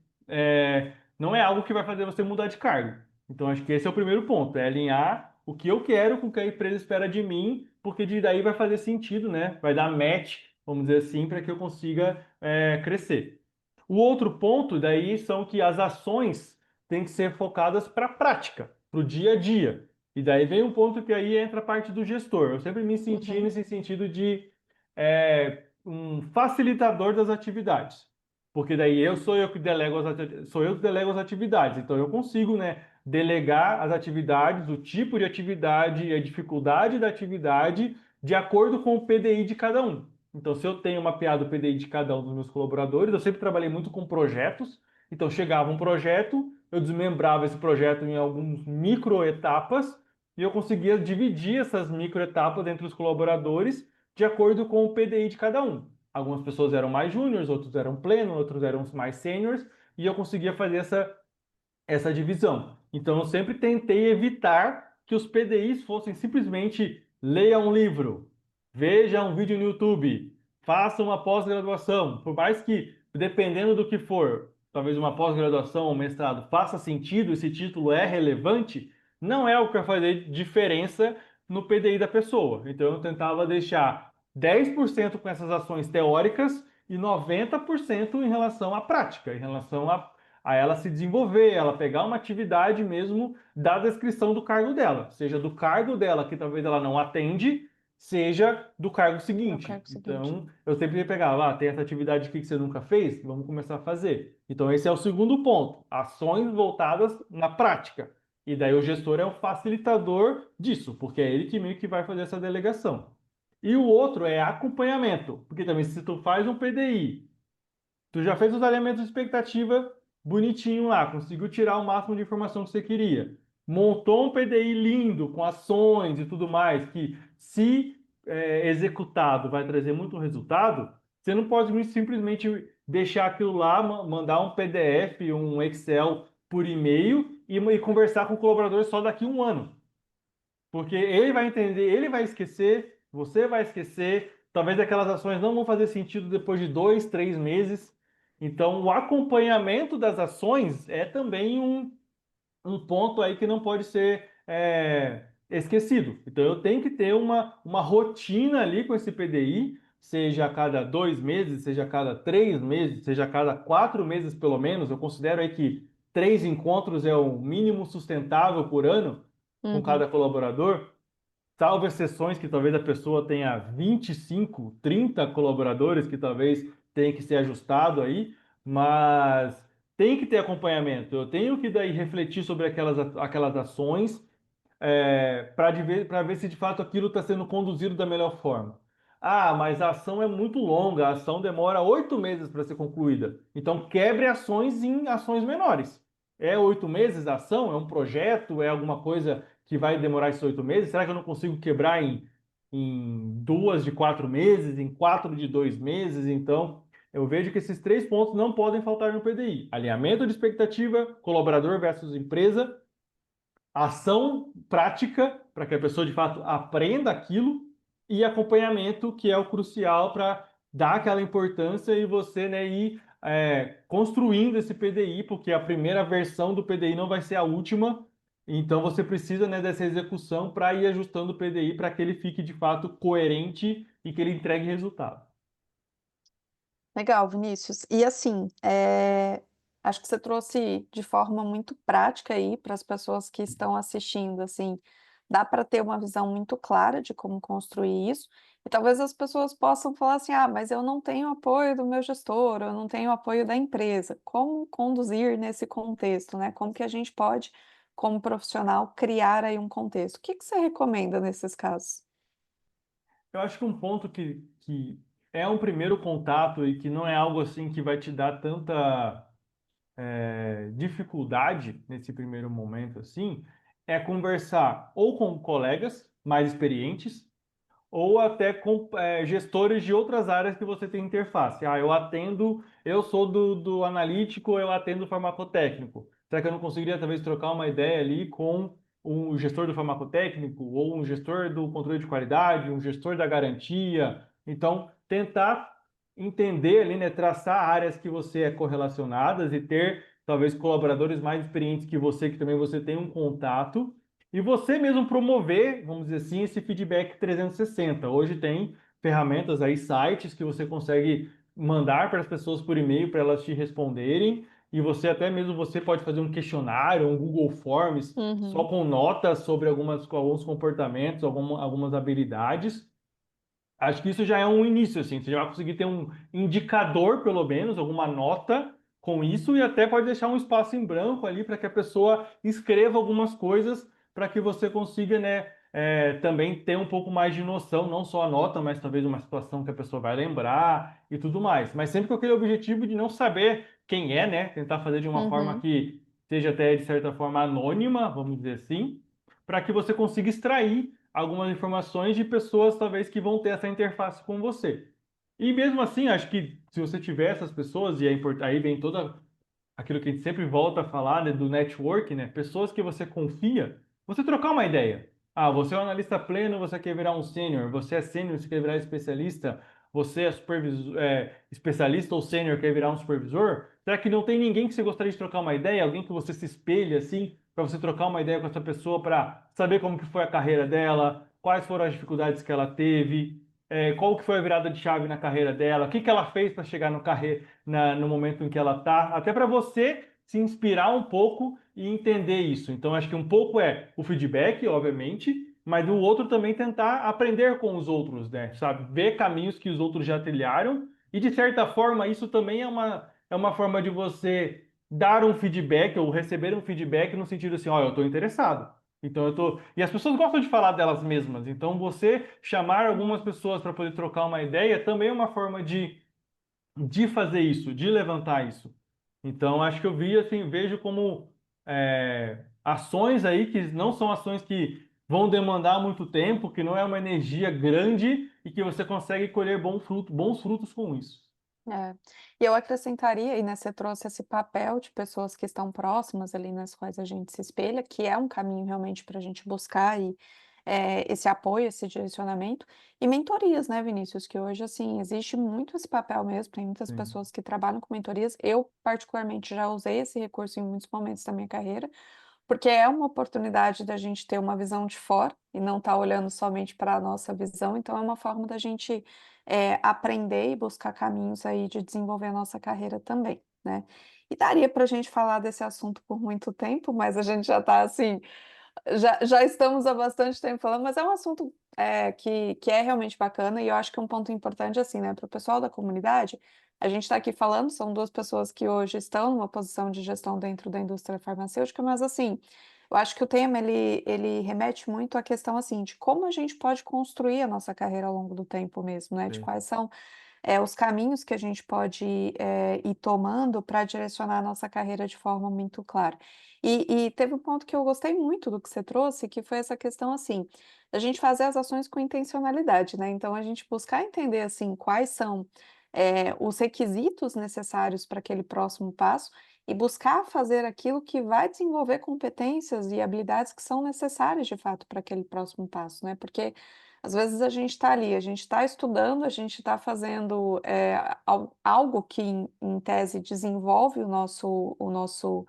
não é algo que vai fazer você mudar de cargo. Então, acho que esse é o primeiro ponto, é alinhar o que eu quero com o que a empresa espera de mim, porque de daí vai fazer sentido, né? Vai dar match, vamos dizer assim, para que eu consiga crescer. O outro ponto daí são que as ações têm que ser focadas para a prática, para o dia a dia. E daí vem um ponto que aí entra a parte do gestor. Eu sempre me senti Uhum, nesse sentido de um facilitador das atividades. Porque daí sou eu que delego sou eu que delego as atividades. Então eu consigo, né, delegar as atividades, o tipo de atividade e a dificuldade da atividade de acordo com o PDI de cada um. Então, se eu tenho mapeado o PDI de cada um dos meus colaboradores, eu sempre trabalhei muito com projetos. Então, chegava um projeto, eu desmembrava esse projeto em algumas microetapas e eu conseguia dividir essas microetapas entre os colaboradores de acordo com o PDI de cada um. Algumas pessoas eram mais júniores, outros eram pleno, outros eram mais sêniores, e eu conseguia fazer essa divisão. Então, eu sempre tentei evitar que os PDIs fossem simplesmente leia um livro, veja um vídeo no YouTube, faça uma pós-graduação. Por mais que, dependendo do que for, talvez uma pós-graduação ou mestrado faça sentido, esse título é relevante, não é o que vai fazer diferença no PDI da pessoa. Então, eu tentava deixar 10% com essas ações teóricas e 90% em relação à prática, em relação a ela se desenvolver, ela pegar uma atividade mesmo da descrição do cargo dela, seja do cargo dela que talvez ela não atende, seja do cargo é o seguinte. cargo seguinte. Então, eu sempre pegava, tem essa atividade aqui que você nunca fez, vamos começar a fazer. Então, esse é o segundo ponto, ações voltadas na prática. E daí o gestor é o facilitador disso, porque é ele que meio que vai fazer essa delegação. E o outro é acompanhamento, porque também se tu faz um PDI, tu já fez os alinhamentos de expectativa bonitinho lá, conseguiu tirar o máximo de informação que você queria. Montou um PDI lindo, com ações e tudo mais, que se executado vai trazer muito resultado. Você não pode simplesmente deixar aquilo lá, mandar um PDF, um Excel por e-mail e conversar com o colaborador só daqui a um ano. Porque ele vai entender, ele vai esquecer, você vai esquecer, talvez aquelas ações não vão fazer sentido depois de 2, 3 meses. Então, o acompanhamento das ações é também um ponto aí que não pode ser esquecido. Então, eu tenho que ter uma rotina ali com esse PDI, seja a cada 2 meses, seja a cada 3 meses, seja a cada 4 meses, pelo menos. Eu considero aí que 3 encontros é o mínimo sustentável por ano com Uhum. cada colaborador, salvo exceções que talvez a pessoa tenha 25, 30 colaboradores que talvez tenha que ser ajustado aí, mas tem que ter acompanhamento. Eu tenho que daí refletir sobre aquelas ações para ver se de fato aquilo está sendo conduzido da melhor forma. Ah, mas a ação é muito longa, a ação demora 8 meses para ser concluída. Então quebre ações em ações menores. É 8 meses a ação? É um projeto? É alguma coisa que vai demorar esses 8 meses? Será que eu não consigo quebrar em 2 de 4 meses, em 4 de 2 meses? Então, eu vejo que esses 3 pontos não podem faltar no PDI: alinhamento de expectativa, colaborador versus empresa, ação prática para que a pessoa de fato aprenda aquilo e acompanhamento, que é o crucial para dar aquela importância e você, né, ir construindo esse PDI, porque a primeira versão do PDI não vai ser a última. Então você precisa, né, dessa execução para ir ajustando o PDI para que ele fique de fato coerente e que ele entregue resultado. Legal, Vinícius. E assim, acho que você trouxe de forma muito prática aí para as pessoas que estão assistindo, assim, dá para ter uma visão muito clara de como construir isso, e talvez as pessoas possam falar assim: "Ah, mas eu não tenho apoio do meu gestor, eu não tenho apoio da empresa". Como conduzir nesse contexto, né? Como que a gente pode, como profissional, criar aí um contexto? O que que você recomenda nesses casos? Eu acho que um ponto que é um primeiro contato e que não é algo assim que vai te dar tanta dificuldade nesse primeiro momento assim, é conversar ou com colegas mais experientes ou até com gestores de outras áreas que você tem interface. Ah, eu sou do analítico, eu atendo o farmacotécnico. Será que eu não conseguiria talvez trocar uma ideia ali com um gestor do farmacotécnico ou um gestor do controle de qualidade, um gestor da garantia? Então, tentar entender ali, né, traçar áreas que você é correlacionadas e ter talvez colaboradores mais experientes que você, que também você tem um contato e você mesmo promover, vamos dizer assim, esse feedback 360. Hoje tem ferramentas aí, sites que você consegue mandar para as pessoas por e-mail para elas te responderem e você até mesmo você pode fazer um questionário, um Google Forms, só Uhum, com notas sobre com alguns comportamentos, algumas habilidades. Acho que isso já é um início, assim. Você já vai conseguir ter um indicador, pelo menos, alguma nota com isso, e até pode deixar um espaço em branco ali para que a pessoa escreva algumas coisas para que você consiga, né, também ter um pouco mais de noção, não só a nota, mas talvez uma situação que a pessoa vai lembrar e tudo mais. Mas sempre com aquele objetivo de não saber quem é, né? Tentar fazer de uma forma uhum, que seja até, de certa forma, anônima, vamos dizer assim, para que você consiga extrair algumas informações de pessoas talvez que vão ter essa interface com você. E mesmo assim, acho que se você tiver essas pessoas, e é aí vem toda aquilo que a gente sempre volta a falar, né, do network, né? Pessoas que você confia, você trocar uma ideia. Ah, você é um analista pleno, você quer virar um sênior. Você é sênior, você quer virar especialista. Você é especialista ou sênior, quer virar um supervisor. Será que não tem ninguém que você gostaria de trocar uma ideia? Alguém que você se espelhe assim, para você trocar uma ideia com essa pessoa, para saber como que foi a carreira dela, quais foram as dificuldades que ela teve, qual que foi a virada de chave na carreira dela, o que que ela fez para chegar no momento em que ela está, até para você se inspirar um pouco e entender isso. Então, acho que um pouco é o feedback, obviamente, mas o outro também tentar aprender com os outros, né? Sabe? Ver caminhos que os outros já trilharam e, de certa forma, isso também é uma forma de você dar um feedback ou receber um feedback no sentido assim, olha, eu estou interessado. Então eu tô. E as pessoas gostam de falar delas mesmas. Então você chamar algumas pessoas para poder trocar uma ideia também é uma forma de fazer isso, de levantar isso. Então, acho que eu vi assim, vejo como ações aí que não são ações que vão demandar muito tempo, que não é uma energia grande e que você consegue colher bons frutos com isso. é. E eu acrescentaria, e né, você trouxe esse papel de pessoas que estão próximas ali, nas quais a gente se espelha, que é um caminho realmente para a gente buscar esse apoio, esse direcionamento, e mentorias, né, Vinícius, que hoje, assim, existe muito esse papel mesmo, tem muitas Sim, pessoas que trabalham com mentorias, eu particularmente já usei esse recurso em muitos momentos da minha carreira, porque é uma oportunidade da gente ter uma visão de fora e não estar olhando somente para a nossa visão, então é uma forma da gente, aprender e buscar caminhos aí de desenvolver a nossa carreira também, né. E daria para a gente falar desse assunto por muito tempo, mas a gente já está assim, já estamos há bastante tempo falando, mas é um assunto, que é realmente bacana e eu acho que um ponto importante, assim, né, para o pessoal da comunidade, a gente está aqui falando, são 2 pessoas que hoje estão numa posição de gestão dentro da indústria farmacêutica, mas assim, eu acho que o tema ele remete muito à questão, assim, de como a gente pode construir a nossa carreira ao longo do tempo mesmo, né, de sim. quais são os caminhos que a gente pode, ir tomando para direcionar a nossa carreira de forma muito clara. E teve um ponto que eu gostei muito do que você trouxe, que foi essa questão, assim, da gente fazer as ações com intencionalidade, né, então a gente buscar entender, assim, quais são, os requisitos necessários para aquele próximo passo e buscar fazer aquilo que vai desenvolver competências e habilidades que são necessárias, de fato, para aquele próximo passo, né, porque às vezes a gente está ali, a gente está estudando, a gente está fazendo, algo que em tese desenvolve o nosso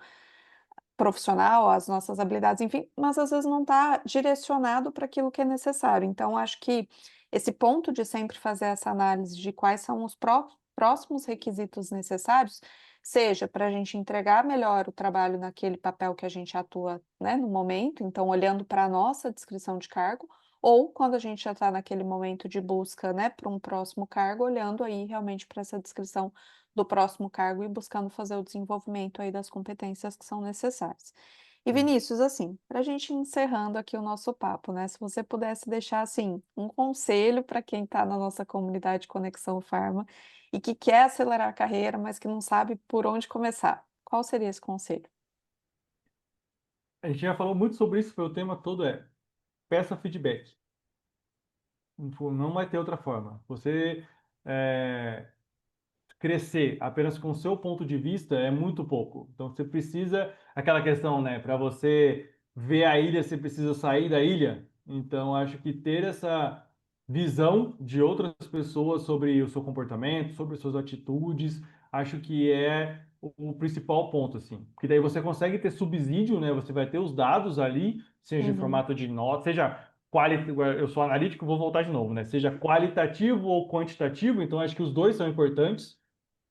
profissional, as nossas habilidades, enfim, mas às vezes não está direcionado para aquilo que é necessário. Então acho que esse ponto de sempre fazer essa análise de quais são os próximos requisitos necessários, seja para a gente entregar melhor o trabalho naquele papel que a gente atua, né, no momento, então olhando para a nossa descrição de cargo, ou quando a gente já está naquele momento de busca, né, para um próximo cargo, olhando aí realmente para essa descrição do próximo cargo e buscando fazer o desenvolvimento aí das competências que são necessárias. E Sim. Vinícius, assim, para a gente ir encerrando aqui o nosso papo, né? Se você pudesse deixar assim um conselho para quem está na nossa comunidade Conexão Farma e que quer acelerar a carreira, mas que não sabe por onde começar, qual seria esse conselho? A gente já falou muito sobre isso, foi o tema todo peça feedback. Não vai ter outra forma. Você é, crescer apenas com o seu ponto de vista é muito pouco. Então você precisa, aquela questão, né, para você ver a ilha, você precisa sair da ilha. Então acho que ter essa visão de outras pessoas sobre o seu comportamento, sobre suas atitudes, acho que é o principal ponto, assim. Porque daí você consegue ter subsídio, né? Você vai ter os dados ali, seja em Uhum, formato de nota, seja eu sou analítico, vou voltar de novo, né? Seja qualitativo ou quantitativo, então acho que os dois são importantes.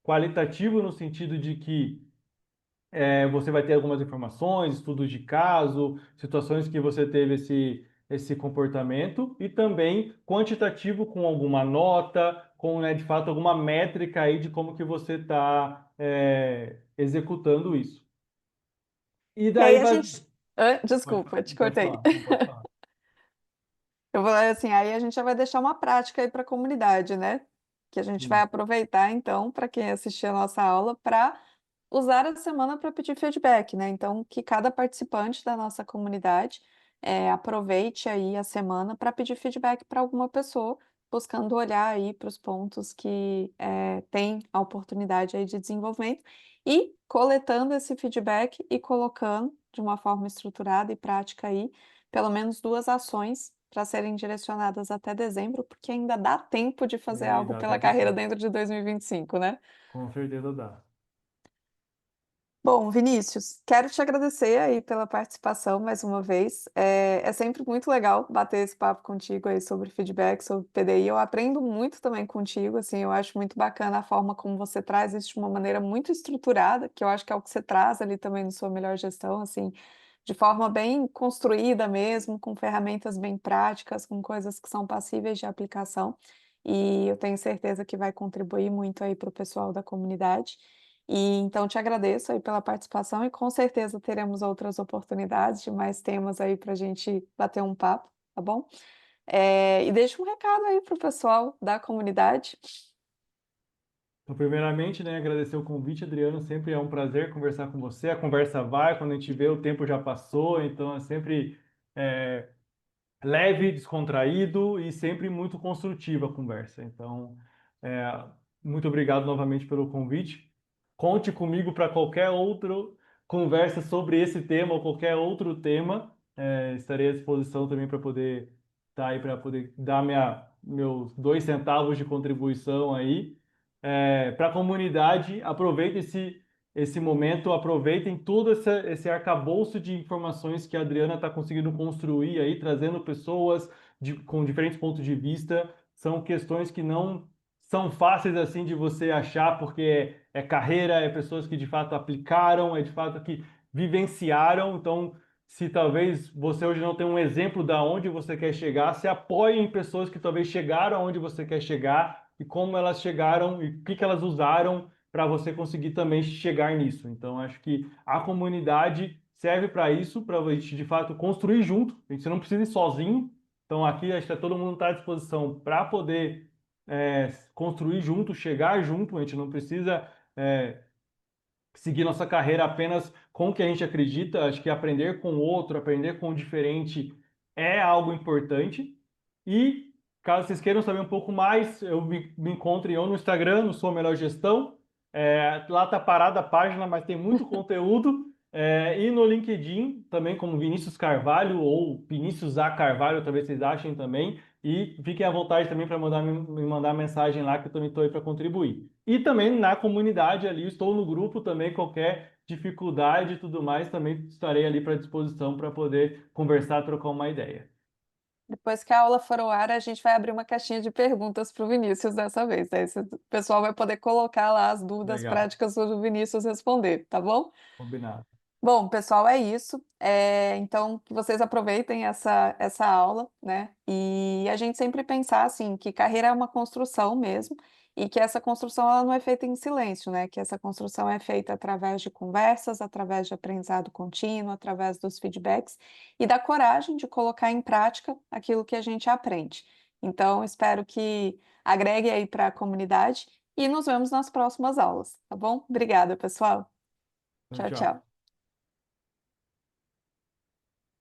Qualitativo no sentido de que Você vai ter algumas informações, estudos de caso, situações que você teve esse comportamento e também quantitativo com alguma nota, com, né, de fato, alguma métrica aí de como que você está executando isso. E E daí aí a vai... gente. Desculpa, te Pode cortei. falar, não pode falar. Eu vou assim, aí a gente já vai deixar uma prática aí para a comunidade, né? Que a gente vai Sim, aproveitar, então, para quem assistir a nossa aula, para usar a semana para pedir feedback, né? Então, que cada participante da nossa comunidade aproveite aí a semana para pedir feedback para alguma pessoa, buscando olhar aí para os pontos que tem a oportunidade aí de desenvolvimento e coletando esse feedback e colocando de uma forma estruturada e prática aí pelo menos 2 ações para serem direcionadas até dezembro, porque ainda dá tempo de fazer algo dá pela tempo carreira sim, dentro de 2025, né? com certeza dá. Bom, Vinícius, quero te agradecer aí pela participação mais uma vez. É sempre muito legal bater esse papo contigo aí sobre feedback, sobre PDI. Eu aprendo muito também contigo, assim, eu acho muito bacana a forma como você traz isso de uma maneira muito estruturada, que eu acho que é o que você traz ali também no sua melhor gestão, assim, de forma bem construída mesmo, com ferramentas bem práticas, com coisas que são passíveis de aplicação. E eu tenho certeza que vai contribuir muito aí para o pessoal da comunidade. E então te agradeço aí pela participação e com certeza teremos outras oportunidades de mais temas aí para a gente bater um papo, tá bom? E deixa um recado aí para o pessoal da comunidade. Então, primeiramente, né, agradecer o convite, Adriano. Sempre é um prazer conversar com você. A conversa vai, quando a gente vê, o tempo já passou, então é sempre é, leve, descontraído e sempre muito construtiva a conversa. Então, é, muito obrigado novamente pelo convite. Conte comigo para qualquer outra conversa sobre esse tema ou qualquer outro tema. Estarei à disposição também para poder estar aí, para poder dar meus 2 centavos de contribuição aí. Para a comunidade, aproveite esse momento, aproveitem todo esse arcabouço de informações que a Adriana está conseguindo construir aí, trazendo pessoas com diferentes pontos de vista. São questões que não são fáceis assim de você achar, porque é carreira, é pessoas que de fato aplicaram, é de fato que vivenciaram. Então, se talvez você hoje não tem um exemplo da onde você quer chegar, se apoie em pessoas que talvez chegaram aonde você quer chegar e como elas chegaram e o que que elas usaram para você conseguir também chegar nisso. Então, acho que a comunidade serve para isso, para a gente de fato construir junto. A gente não precisa ir sozinho. Então, aqui acho que todo mundo está à disposição para poder construir junto, chegar junto. A gente não precisa seguir nossa carreira apenas com o que a gente acredita. Acho que aprender com o outro, aprender com o diferente é algo importante. E caso vocês queiram saber um pouco mais, me encontrem eu no Instagram, no Sua Melhor Gestão. Lá tá parada a página, mas tem muito conteúdo. E no LinkedIn, também como Vinícius Carvalho ou Vinícius A. Carvalho, talvez vocês achem também. E fiquem à vontade também para me mandar mensagem lá, que eu também estou aí para contribuir. E também na comunidade ali, estou no grupo também, qualquer dificuldade e tudo mais, também estarei ali para disposição para poder conversar, trocar uma ideia. Depois que a aula for ao ar, a gente vai abrir uma caixinha de perguntas para o Vinícius dessa vez. Aí o pessoal vai poder colocar lá as dúvidas Legal, práticas para o Vinícius responder, tá bom? combinado. Bom, pessoal, é isso. Então, que vocês aproveitem essa aula, né? E a gente sempre pensar assim, que carreira é uma construção mesmo, e que essa construção ela não é feita em silêncio, né? Que essa construção é feita através de conversas, através de aprendizado contínuo, através dos feedbacks e da coragem de colocar em prática aquilo que a gente aprende. Então, espero que agregue aí para a comunidade e nos vemos nas próximas aulas, tá bom? Obrigada, pessoal. Tchau, Tchau, tchau. tchau.